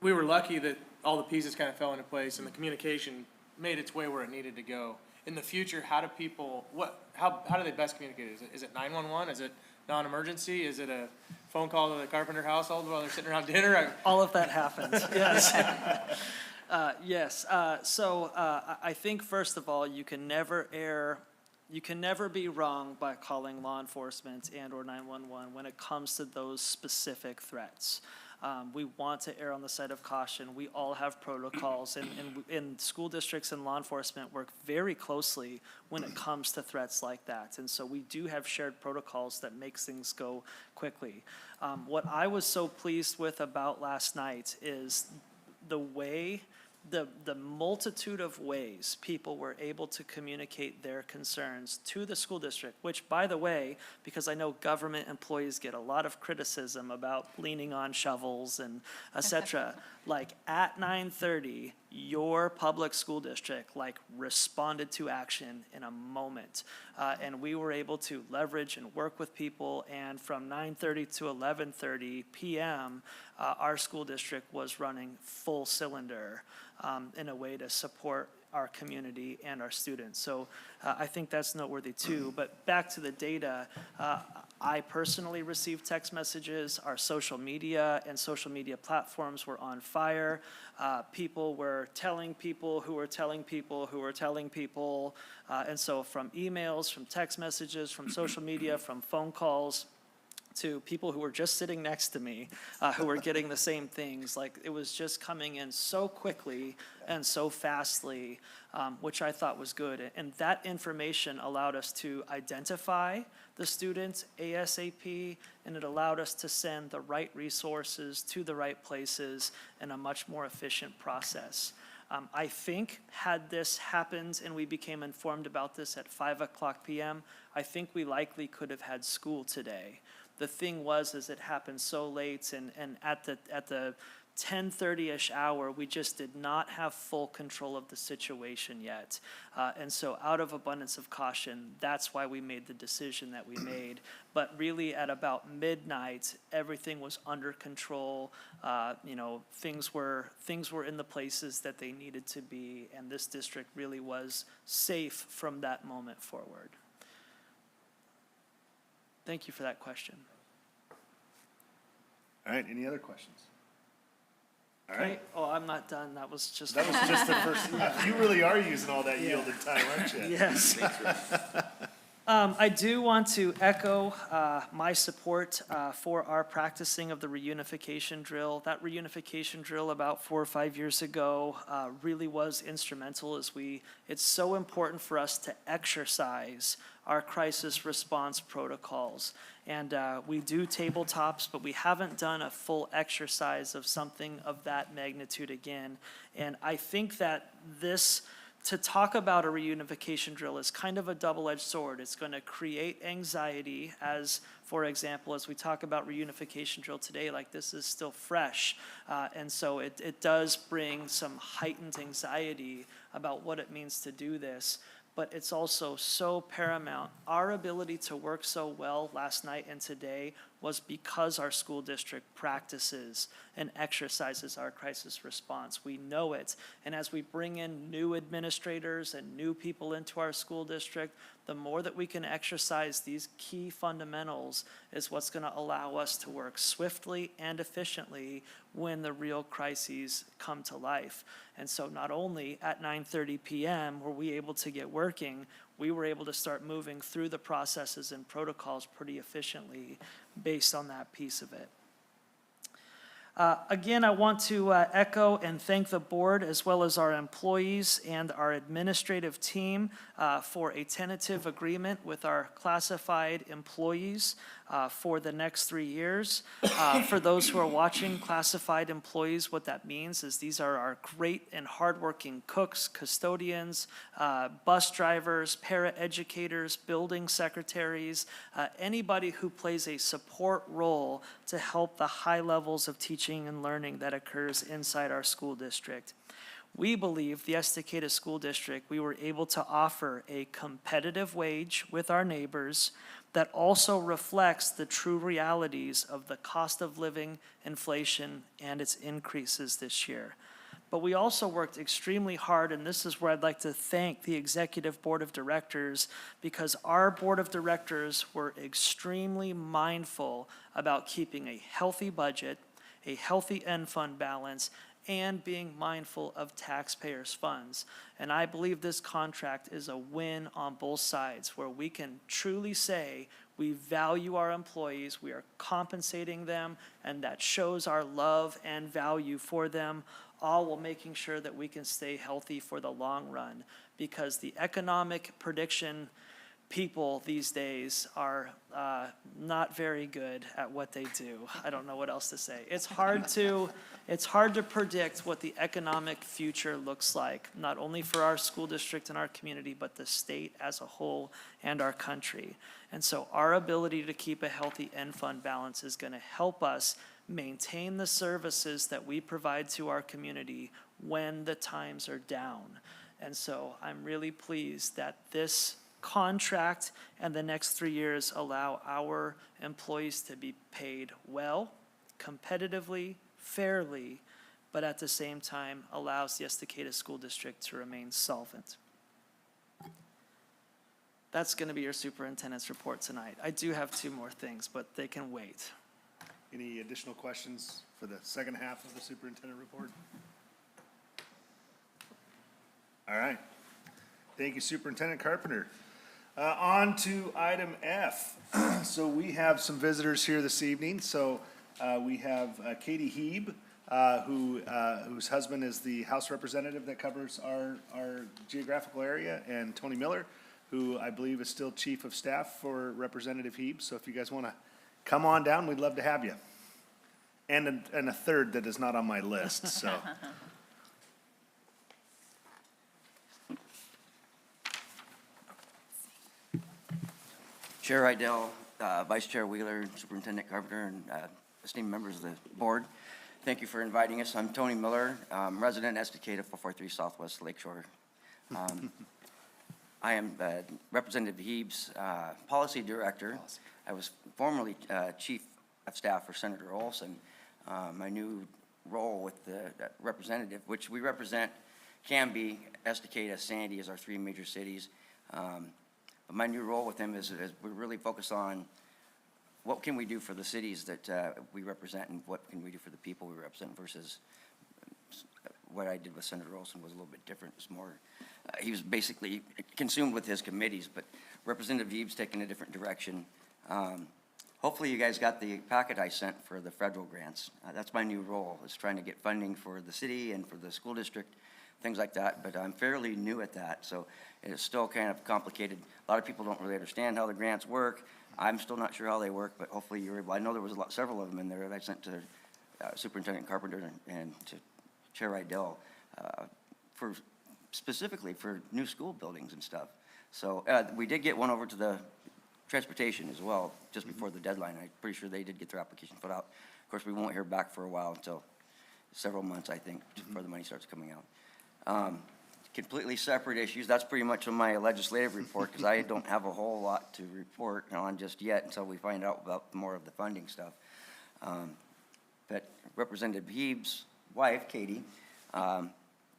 Speaker 8: We were lucky that all the pieces kind of fell into place and the communication made its way where it needed to go. In the future, how do people, how do they best communicate? Is it 911? Is it non-emergency? Is it a phone call to the Carpenter household while they're sitting around dinner?
Speaker 2: All of that happens, yes. Yes, so I think first of all, you can never be wrong by calling law enforcement and/or 911 when it comes to those specific threats. We want to err on the side of caution. We all have protocols, and school districts and law enforcement work very closely when it comes to threats like that. And so we do have shared protocols that makes things go quickly. What I was so pleased with about last night is the multitude of ways people were able to communicate their concerns to the school district, which, by the way, because I know government employees get a lot of criticism about leaning on shovels and et cetera, like at 9:30, your public school district responded to action in a moment. And we were able to leverage and work with people, and from 9:30 to 11:30 p.m., our school district was running full cylinder in a way to support our community and our students. So I think that's noteworthy too. But back to the data, I personally received text messages. Our social media and social media platforms were on fire. People were telling people who were telling people who were telling people. And so from emails, from text messages, from social media, from phone calls, to people who were just sitting next to me, who were getting the same things. It was just coming in so quickly and so fastly, which I thought was good. And that information allowed us to identify the students ASAP, and it allowed us to send the right resources to the right places in a much more efficient process. I think had this happened and we became informed about this at 5:00 p.m., I think we likely could have had school today. The thing was, it happened so late, and at the 10:30-ish hour, we just did not have full control of the situation yet. And so out of abundance of caution, that's why we made the decision that we made. But really at about midnight, everything was under control. Things were in the places that they needed to be, and this district really was safe from that moment forward. Thank you for that question.
Speaker 1: All right, any other questions? All
Speaker 2: Okay.
Speaker 1: right.
Speaker 2: Oh, I'm not done. That was just.
Speaker 1: That was just the first, you really are using all that yielded time, aren't you?
Speaker 2: Yes. I do want to echo my support for our practicing of the reunification drill. That reunification drill about 4 or 5 years ago really was instrumental it's so important for us to exercise our crisis response protocols. And we do tabletops, but we haven't done a full exercise of something of that magnitude again. And I think that this to talk about a reunification drill is kind of a double-edged sword. It's going to create anxiety as, for example, as we talk about reunification drill today, like this is still fresh. And so it does bring some heightened anxiety about what it means to do this. But it's also so paramount. Our ability to work so well last night and today was because our school district practices and exercises our crisis response. We know it. And as we bring in new administrators and new people into our school district, the more that we can exercise these key fundamentals is what's going to allow us to work swiftly and efficiently when the real crises come to life. And so not only at 9:30 p.m. were we able to get working, we were able to start moving through the processes and protocols pretty efficiently based on that piece of it. Again, I want to echo and thank the board as well as our employees and our administrative team for a tentative agreement with our classified employees for the next 3 years. For those who are watching, classified employees, what that means is these are our great and hardworking cooks, custodians, bus drivers, paraeducators, building secretaries, anybody who plays a support role to help the high levels of teaching and learning that occurs inside our school district. We believe the Estacada School District, we were able to offer a competitive wage with our neighbors that also reflects the true realities of the cost of living, inflation, and its increases this year. But we also worked extremely hard, and this is where I'd like to thank the Executive Board of Directors, because our Board of Directors were extremely mindful about keeping a healthy budget, a healthy end fund balance, and being mindful of taxpayers' funds. And I believe this contract is a win on both sides, where we can truly say we value our employees, we are compensating them, and that shows our love and value for them, all while making sure that we can stay healthy for the long run. Because the economic prediction people these days are not very good at what they do. I don't know what else to say. It's hard to predict what the economic future looks like, not only for our school district and our community, but the state as a whole and our country. And so our ability to keep a healthy end fund balance is going to help us maintain the services that we provide to our community when the times are down. And so I'm really pleased that this contract and the next 3 years allow our employees to be paid well, competitively, fairly, but at the same time allows the Estacada School District to remain solvent. That's going to be your superintendent's report tonight. I do have 2 more things, but they can wait.
Speaker 1: Any additional questions for the second half of the superintendent report? All right. Thank you, Superintendent Carpenter. On to item F. So we have some visitors here this evening. So we have Katie Heeb, whose husband is the House representative that covers our geographical area, and Tony Miller, who I believe is still Chief of Staff for Representative Heeb. So if you guys want to come on down, we'd love to have you. And a third that is not on my list, so.
Speaker 13: Chair Idell, Vice Chair Wheeler, Superintendent Carpenter, and esteemed members of the board, thank you for inviting us. I'm Tony Miller, resident Estacada 443 Southwest Lakeshore. I am Representative Heeb's policy director. I was formerly Chief of Staff for Senator Olson. My new role with the representative, which we represent Canby, Estacada, Sandy as our 3 major cities. But my new role with him is we really focus on what can we do for the cities that we represent, and what can we do for the people we represent, versus what I did with Senator Olson was a little bit different. It was more, he was basically consumed with his committees, but Representative Heeb's taking a different direction. Hopefully you guys got the packet I sent for the federal grants. That's my new role, is trying to get funding for the city and for the school district, things like that, but I'm fairly new at that, so it's still kind of complicated. A lot of people don't really understand how the grants work. I'm still not sure how they work, but hopefully you're able. I know there was several of them in there that I sent to Superintendent Carpenter and to Chair Idell for specifically for new school buildings and stuff. So, we did get one over to the transportation as well, just before the deadline. I'm pretty sure they did get their application put out. Of course, we won't hear back for a while, until several months, I think, before the money starts coming out. Completely separate issues, that's pretty much on my legislative report, because I don't have a whole lot to report on just yet until we find out about more of the funding stuff. But Representative Heeb's wife, Katie,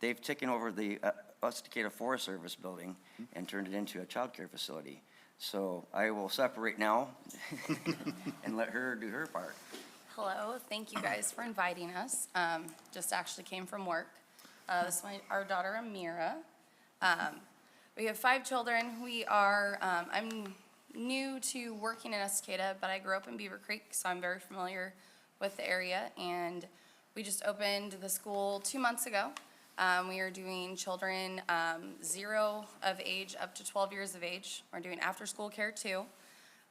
Speaker 13: they've taken over the Estacada Forest Service building and turned it into a childcare facility. So I will separate now and let her do her part.
Speaker 14: Hello, thank you guys for inviting us. Just actually came from work. This is our daughter Amira. We have 5 children. I'm new to working in Estacada, but I grew up in Beaver Creek, so I'm very familiar with the area. And we just opened the school 2 months ago. We are doing children 0 of age up to 12 years of age. We're doing after-school care too.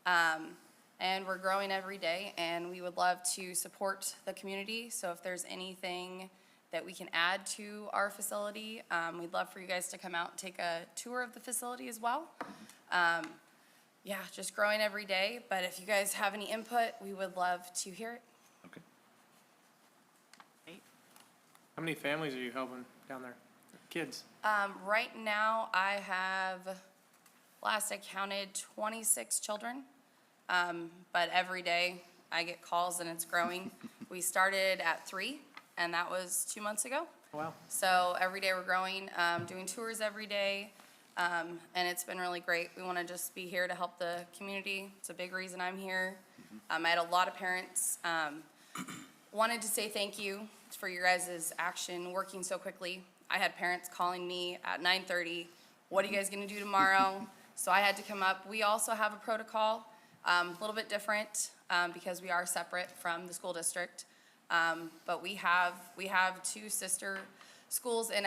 Speaker 14: And we're growing every day, and we would love to support the community. So if there's anything that we can add to our facility, we'd love for you guys to come out and take a tour of the facility as well. Yeah, just growing every day, but if you guys have any input, we would love to hear it.
Speaker 1: Okay.
Speaker 8: How many families are you helping down there? Kids?
Speaker 14: Right now, I have, last I counted, 26 children. But every day I get calls and it's growing. We started at 3, and that was 2 months ago.
Speaker 8: Wow.
Speaker 14: So every day we're growing, doing tours every day, and it's been really great. We want to just be here to help the community. It's a big reason I'm here. I had a lot of parents wanted to say thank you for your guys' action, working so quickly. I had parents calling me at 9:30, what are you guys going to do tomorrow? So I had to come up. We also have a protocol, a little bit different because we are separate from the school district. But we have 2 sister schools in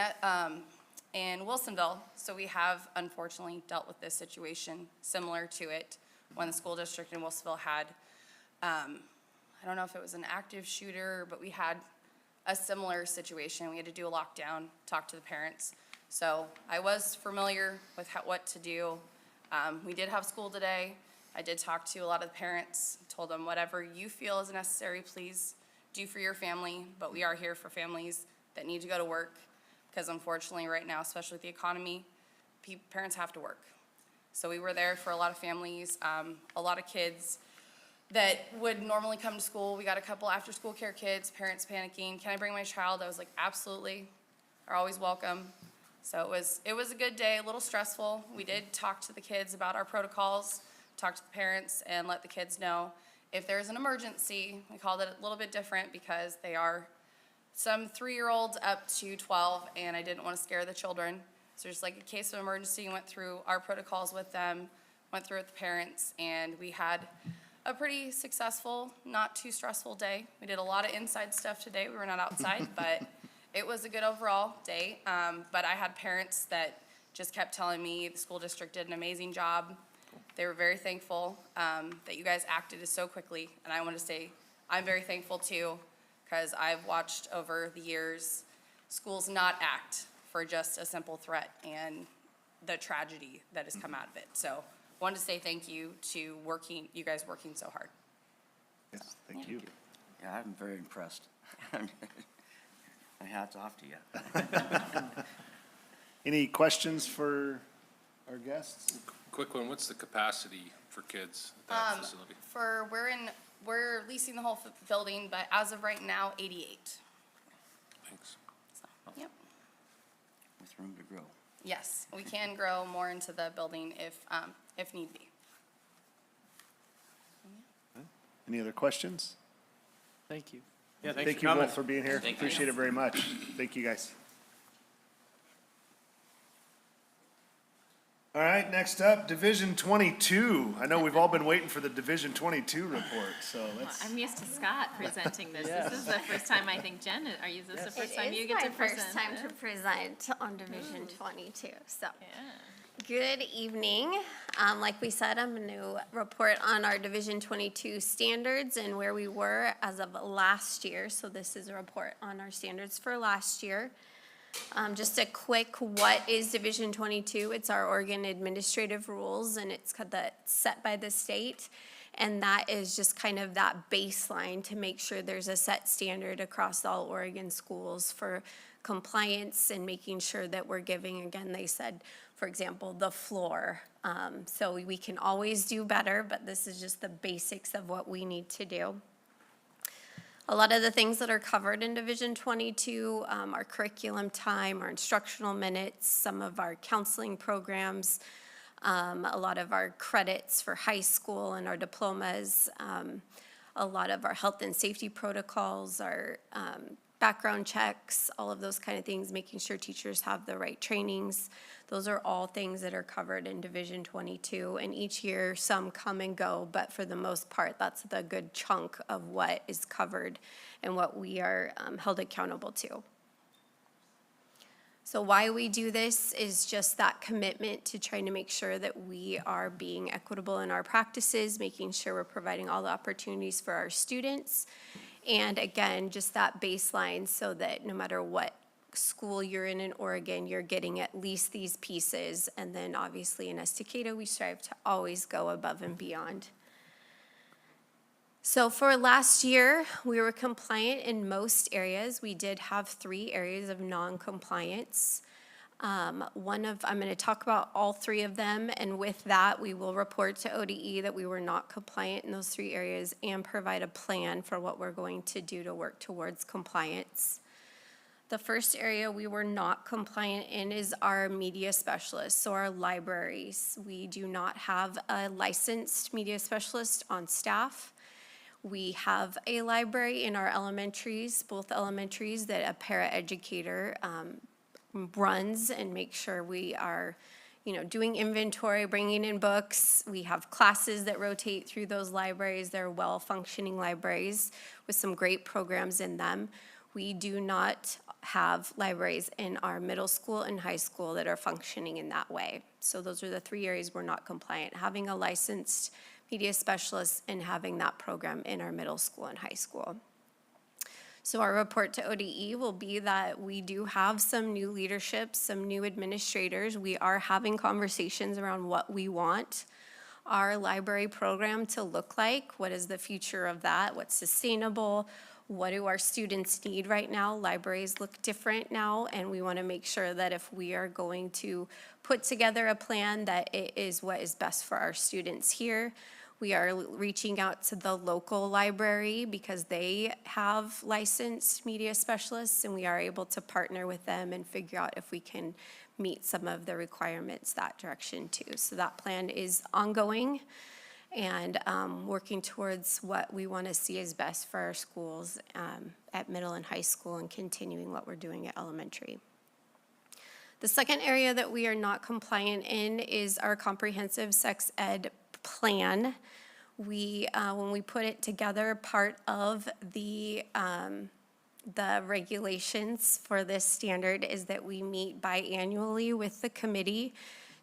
Speaker 14: Wilsonville, so we have unfortunately dealt with this situation similar to it when the school district in Wilsonville had, I don't know if it was an active shooter, but we had a similar situation. We had to do a lockdown, talk to the parents. So I was familiar with what to do. We did have school today. I did talk to a lot of the parents, told them whatever you feel is necessary, please do for your family, but we are here for families that need to go to work, because unfortunately right now, especially with the economy, parents have to work. So we were there for a lot of families, a lot of kids that would normally come to school. We got a couple after-school care kids, parents panicking, can I bring my child? I was like, absolutely, are always welcome. So it was a good day, a little stressful. We did talk to the kids about our protocols, talk to the parents, and let the kids know if there's an emergency. We called it a little bit different because they are some 3-year-olds up to 12, and I didn't want to scare the children. So just like a case of emergency, went through our protocols with them, went through it with the parents, and we had a pretty successful, not too stressful day. We did a lot of inside stuff today. We were not outside, but it was a good overall day. But I had parents that just kept telling me the school district did an amazing job. They were very thankful that you guys acted so quickly. And I want to say I'm very thankful too, because I've watched over the years schools not act for just a simple threat and the tragedy that has come out of it. So wanted to say thank you to you guys working so hard.
Speaker 1: Yes, thank you.
Speaker 13: Yeah, I'm very impressed. My hat's off to you.
Speaker 1: Any questions for our guests?
Speaker 6: Quick one, what's the capacity for kids at that facility?
Speaker 14: We're leasing the whole building, but as of right now, 88.
Speaker 6: Thanks.
Speaker 14: So, yep.
Speaker 13: With room to grow.
Speaker 14: Yes, we can grow more into the building if need be.
Speaker 1: Any other questions?
Speaker 8: Thank you. Yeah, thanks
Speaker 1: Thank
Speaker 8: for
Speaker 1: you
Speaker 8: coming.
Speaker 1: both for being here.
Speaker 7: Thank you.
Speaker 1: Appreciate it very much. Thank you, guys. All right, next up, Division 22. I know we've all been waiting for the Division 22 report, so let's.
Speaker 3: I'm used to Scott presenting this.
Speaker 1: Yes.
Speaker 3: This is the first time, I think, Jen, is this the first time you get to present?
Speaker 15: It is my first time to present on Division 22, so. Good evening. Like we said, I'm going to report on our Division 22 standards and where we were as of last year. So this is a report on our standards for last year. Just a quick, what is Division 22? It's our Oregon administrative rules, and it's set by the state. And that is just kind of that baseline to make sure there's a set standard across all Oregon schools for compliance and making sure that we're giving, again, they said, for example, the floor. So we can always do better, but this is just the basics of what we need to do. A lot of the things that are covered in Division 22, our curriculum time, our instructional minutes, some of our counseling programs, a lot of our credits for high school and our diplomas, a lot of our health and safety protocols, our background checks, all of those kind of things, making sure teachers have the right trainings. Those are all things that are covered in Division 22, and each year some come and go, but for the most part, that's the good chunk of what is covered and what we are held accountable to. So why we do this is just that commitment to trying to make sure that we are being equitable in our practices, making sure we're providing all the opportunities for our students. And again, just that baseline so that no matter what school you're in Oregon, you're getting at least these pieces. And then obviously in Estacado, we strive to always go above and beyond. So for last year, we were compliant in most areas. We did have 3 areas of non-compliance. I'm going to talk about all 3 of them, and with that, we will report to ODE that we were not compliant in those 3 areas and provide a plan for what we're going to do to work towards compliance. The first area we were not compliant in is our media specialists, so our libraries. We do not have a licensed media specialist on staff. We have a library in our elementaries, both elementaries, that a paraeducator runs and makes sure we are, doing inventory, bringing in books. We have classes that rotate through those libraries. They're well-functioning libraries with some great programs in them. We do not have libraries in our middle school and high school that are functioning in that way. So those are the 3 areas we're not compliant. Having a licensed media specialist and having that program in our middle school and high school. So our report to ODE will be that we do have some new leadership, some new administrators. We are having conversations around what we want our library program to look like. What is the future of that? What's sustainable? What do our students need right now? Libraries look different now, and we want to make sure that if we are going to put together a plan, that it is what is best for our students here. We are reaching out to the local library because they have licensed media specialists, and we are able to partner with them and figure out if we can meet some of the requirements that direction too. So that plan is ongoing and working towards what we want to see as best for our schools at middle and high school, and continuing what we're doing at elementary. The second area that we are not compliant in is our comprehensive sex ed plan. When we put it together, part of the regulations for this standard is that we meet biannually with the committee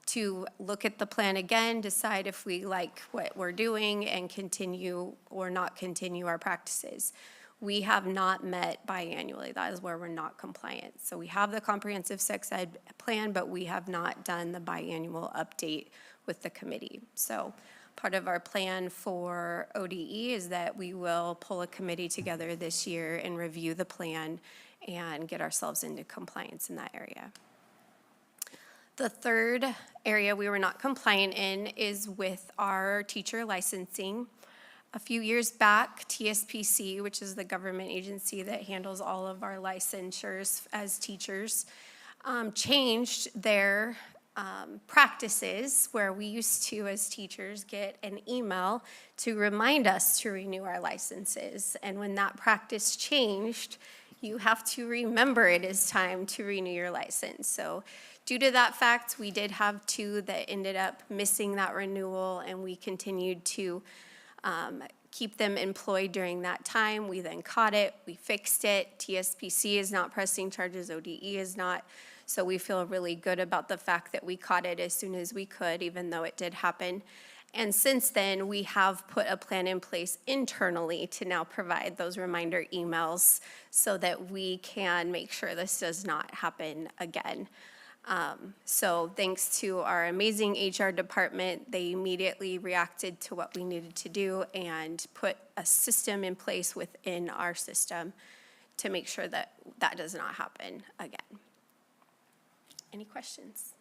Speaker 15: to look at the plan again, decide if we like what we're doing, and continue or not continue our practices. We have not met biannually. That is where we're not compliant. So we have the comprehensive sex ed plan, but we have not done the biannual update with the committee. So part of our plan for ODE is that we will pull a committee together this year and review the plan and get ourselves into compliance in that area. The third area we were not compliant in is with our teacher licensing. A few years back, TSPC, which is the government agency that handles all of our licensures as teachers, changed their practices, where we used to, as teachers, get an email to remind us to renew our licenses. And when that practice changed, you have to remember it is time to renew your license. So due to that fact, we did have 2 that ended up missing that renewal, and we continued to keep them employed during that time. We then caught it, we fixed it. TSPC is not pressing charges, ODE is not. So we feel really good about the fact that we caught it as soon as we could, even though it did happen. And since then, we have put a plan in place internally to now provide those reminder emails so that we can make sure this does not happen again. So thanks to our amazing HR department, they immediately reacted to what we needed to do and put a system in place within our system to make sure that that does not happen again. Any questions?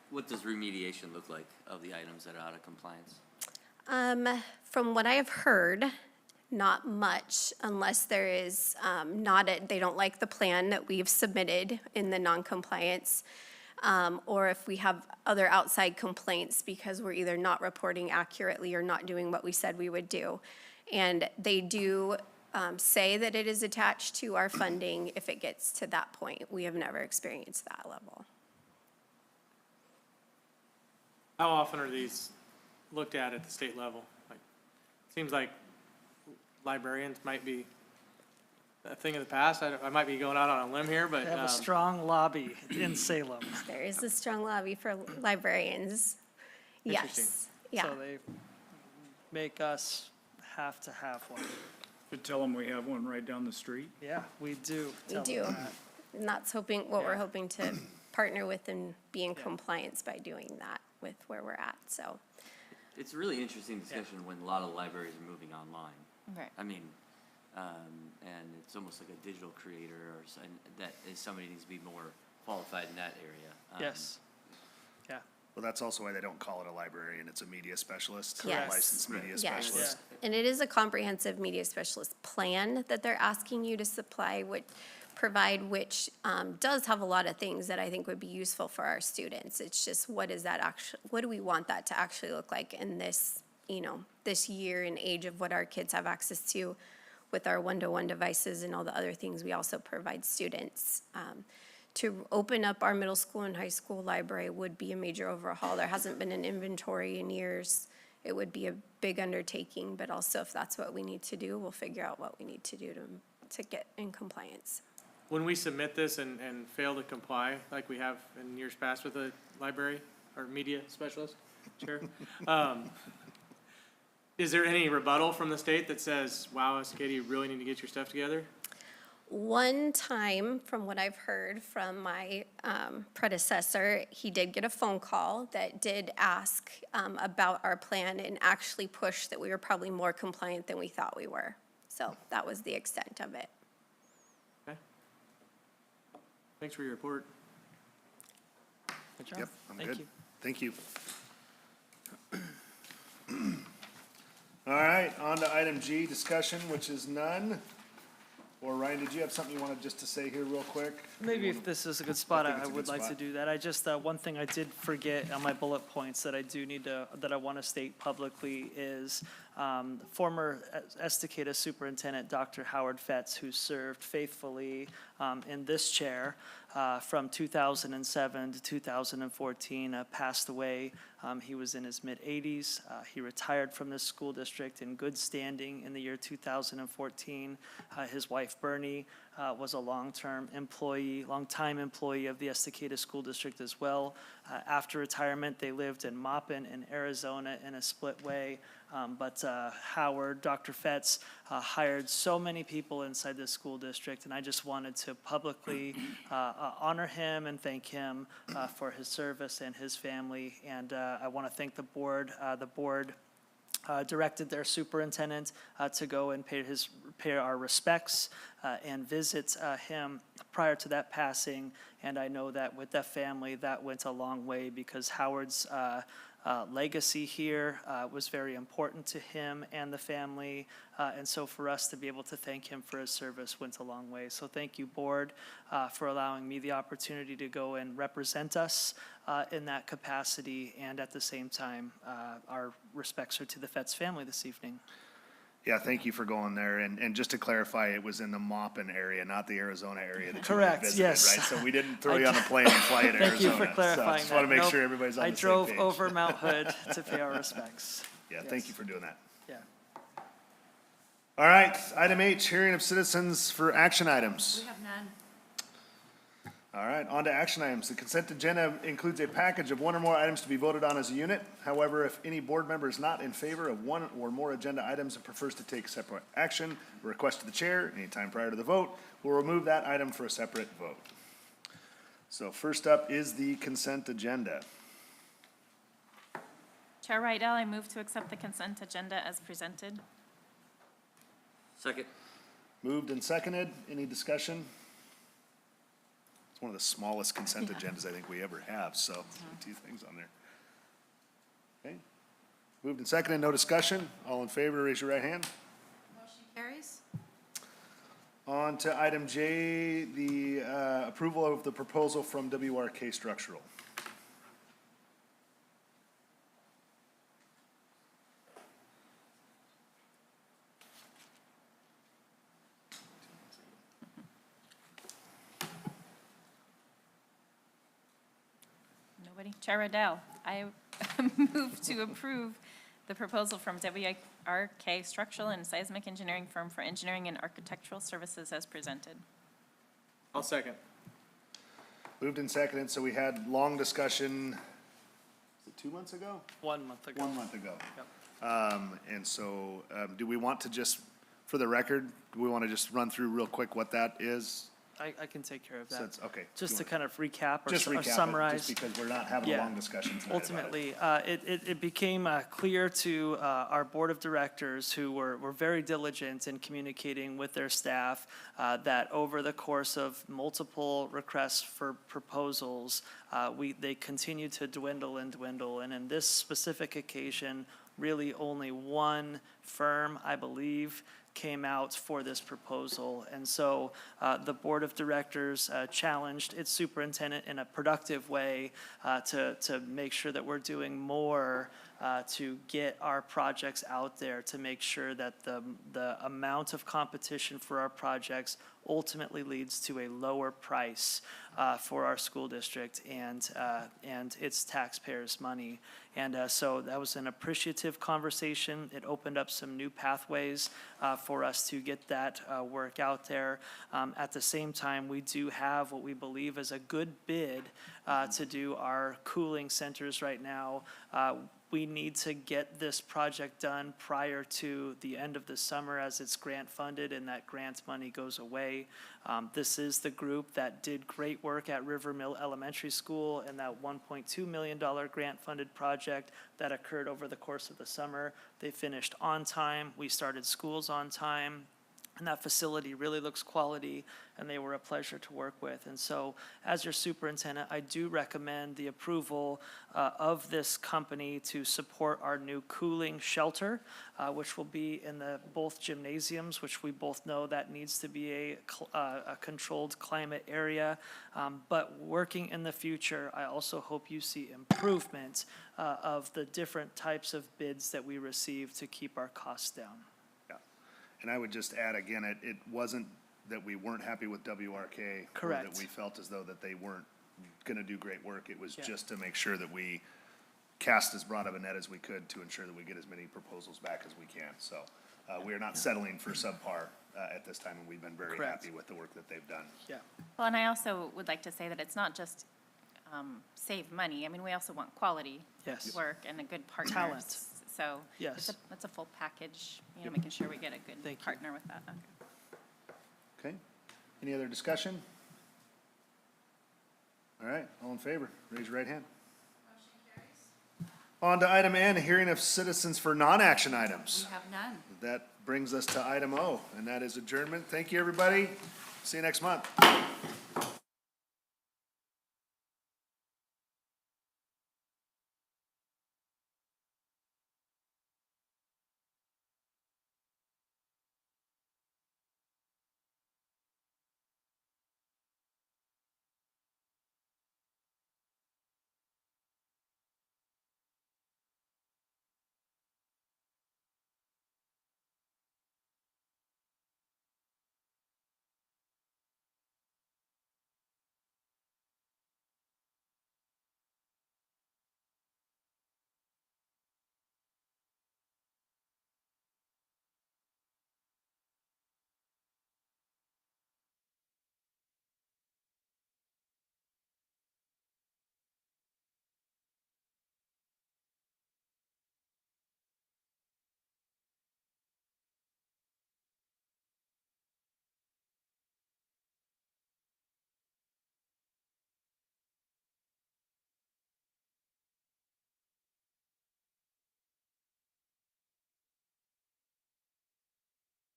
Speaker 7: What does remediation look like of the items that are out of compliance?
Speaker 15: From what I have heard, not much unless there is they don't like the plan that we've submitted in the non-compliance, or if we have other outside complaints because we're either not reporting accurately or not doing what we said we would do. And they do say that it is attached to our funding if it gets to that point. We have never experienced that level.
Speaker 8: How often are these looked at the state level? Like, seems like librarians might be a thing of the past. I might be going out on a limb here, but.
Speaker 2: They have a strong lobby in Salem.
Speaker 15: There is a strong lobby for librarians.
Speaker 8: Interesting.
Speaker 15: Yes, yeah.
Speaker 2: So they make us have to have one.
Speaker 10: Could tell them we have one right down the street.
Speaker 2: Yeah, we do.
Speaker 15: We
Speaker 2: tell
Speaker 15: do.
Speaker 2: them that.
Speaker 15: And that's what we're
Speaker 2: Yeah.
Speaker 15: hoping to partner with and be in compliance by doing that with where we're at, so.
Speaker 7: It's a really interesting discussion when a lot of libraries are moving online.
Speaker 4: Right.
Speaker 7: I mean, and it's almost like a digital creator or that is somebody needs to be more qualified in that area.
Speaker 2: Yes. Yeah.
Speaker 1: Well, that's also why they don't call it a librarian, it's a media specialist, a
Speaker 15: Yes.
Speaker 1: licensed media
Speaker 15: Yes.
Speaker 1: specialist.
Speaker 15: And it is a comprehensive media specialist plan that they're asking you to supply, which does have a lot of things that I think would be useful for our students. It's just, what do we want that to actually look like in this, this year and age of what our kids have access to with our one-to-one devices and all the other things we also provide students. To open up our middle school and high school library would be a major overhaul. There hasn't been an inventory in years. It would be a big undertaking, but also if that's what we need to do, we'll figure out what we need to do to get in compliance.
Speaker 8: When we submit this and fail to comply, like we have in years past with the library or media specialist, chair, is there any rebuttal from the state that says, wow, Katie, you really need to get your stuff together?
Speaker 15: One time, from what I've heard from my predecessor, he did get a phone call that did ask about our plan and actually pushed that we were probably more compliant than we thought we were. So that was the extent of it.
Speaker 8: Okay. Thanks for your report.
Speaker 2: Good job.
Speaker 1: Yep, I'm
Speaker 2: Thank
Speaker 1: good.
Speaker 2: you.
Speaker 1: Thank you. All right, on to item G, discussion, which is none. Or Ryan, did you have something you wanted just to say here real quick?
Speaker 2: Maybe if this is a good spot,
Speaker 1: I think
Speaker 2: I
Speaker 1: it's a
Speaker 2: would
Speaker 1: good
Speaker 2: like to
Speaker 1: spot.
Speaker 2: do that. I just, one thing I did forget on my bullet points that I do need to, that I want to state publicly is former Estacada Superintendent, Dr. Howard Fetz, who served faithfully in this chair from 2007 to 2014, passed away. He was in his mid-80s. He retired from this school district in good standing in the year 2014. His wife, Bernie, was a long-time employee of the Estacada School District as well. After retirement, they lived in Maupin in Arizona in a split way. But Howard, Dr. Fetz, hired so many people inside the school district, and I just wanted to publicly honor him and thank him for his service and his family. And I want to thank the board. The board directed their superintendent to go and pay our respects and visit him prior to that passing. And I know that with that family, that went a long way because Howard's legacy here was very important to him and the family. And so for us to be able to thank him for his service went a long way. So thank you, board, for allowing me the opportunity to go and represent us in that capacity. And at the same time, our respects are to the Fetz family this evening.
Speaker 1: Yeah, thank you for going there. And just to clarify, it was in the Maupin area, not the Arizona area that you
Speaker 2: Correct,
Speaker 1: visited,
Speaker 2: yes.
Speaker 1: right? So we didn't throw you on a plane and fly you to Arizona.
Speaker 2: Thank you for
Speaker 1: So I
Speaker 2: clarifying
Speaker 1: just want to
Speaker 2: that.
Speaker 1: make
Speaker 2: Nope,
Speaker 1: sure everybody's on
Speaker 2: I
Speaker 1: the same
Speaker 2: drove
Speaker 1: page.
Speaker 2: over Mount Hood to pay our respects.
Speaker 1: Yeah,
Speaker 2: Yes.
Speaker 1: thank you for doing that.
Speaker 2: Yeah.
Speaker 1: All right, item H, hearing of citizens for action items.
Speaker 4: We have none.
Speaker 1: All right, on to action items. The consent agenda includes a package of one or more items to be voted on as a unit. However, if any board member is not in favor of one or more agenda items and prefers to take separate action, a request to the chair anytime prior to the vote, we'll remove that item for a separate vote. So first up is the consent agenda.
Speaker 3: Chair Rydell, I move to accept the consent agenda as presented.
Speaker 7: Second.
Speaker 1: Moved and seconded. Any discussion? It's one of the smallest consent agendas I think we ever have, so two things on there. Okay. Moved and seconded, no discussion. All in favor, raise your right hand.
Speaker 4: Motion carries.
Speaker 1: On to item J, the approval of the proposal from WRK Structural.
Speaker 3: Nobody? Chair Rydell, I move to approve the proposal from WRK Structural and Seismic Engineering Firm for engineering and architectural services as presented.
Speaker 8: I'll second.
Speaker 1: Moved and seconded, so we had long discussion, was it 2 months ago?
Speaker 2: 1 month ago.
Speaker 1: 1 month ago.
Speaker 2: Yep.
Speaker 1: And so, do we want to just, for the record, do we want to just run through real quick what that is?
Speaker 2: I can take care of
Speaker 1: So
Speaker 2: that.
Speaker 1: it's, okay.
Speaker 2: Just
Speaker 1: You
Speaker 2: to
Speaker 1: want-
Speaker 2: kind of recap
Speaker 1: Just
Speaker 2: or
Speaker 1: recap it,
Speaker 2: summarize.
Speaker 1: just because we're not having a
Speaker 2: Yeah.
Speaker 1: long discussion tonight about it.
Speaker 2: Ultimately, it became clear to our board of directors, who were very diligent in communicating with their staff, that over the course of multiple requests for proposals, they continue to dwindle and dwindle. And in this specific occasion, really only one firm, I believe, came out for this proposal. And so the board of directors challenged its superintendent in a productive way to make sure that we're doing more to get our projects out there, to make sure that the amount of competition for our projects ultimately leads to a lower price for our school district and its taxpayers' money. And so that was an appreciative conversation. It opened up some new pathways for us to get that work out there. At the same time, we do have what we believe is a good bid to do our cooling centers right now. We need to get this project done prior to the end of the summer, as it's grant funded and that grant money goes away. This is the group that did great work at River Mill Elementary School and that $1.2 million grant funded project that occurred over the course of the summer. They finished on time. We started schools on time. And that facility really looks quality, and they were a pleasure to work with. And so, as your superintendent, I do recommend the approval of this company to support our new cooling shelter, which will be in both gymnasiums, which we both know that needs to be a controlled climate area. But working in the future, I also hope you see improvement of the different types of bids that we receive to keep our costs down.
Speaker 1: And I would just add again, it wasn't that we weren't happy with WRK. Or
Speaker 2: Correct.
Speaker 1: that we felt as though that they weren't gonna do great work. It was
Speaker 2: Yeah.
Speaker 1: just to make sure that we cast as broad of a net as we could to ensure that we get as many proposals back as we can. So, we are not settling for subpar, at this time, and we've been very
Speaker 2: Correct.
Speaker 1: happy with the work that they've done.
Speaker 2: Yeah.
Speaker 3: Well, and I also would like to say that it's not just save money. I mean, we also want quality
Speaker 2: Yes.
Speaker 3: work and a good partner.
Speaker 2: Talent.
Speaker 3: So
Speaker 2: Yes.
Speaker 3: it's a full package, making sure we get a good
Speaker 2: Thank you.
Speaker 3: partner with that.
Speaker 1: Okay, any other discussion? All right, all in favor, raise your right hand. On to item N, hearing of citizens for non-action items.
Speaker 4: We have none.
Speaker 1: That brings us to item O, and that is adjournment. Thank you, everybody. See you next month.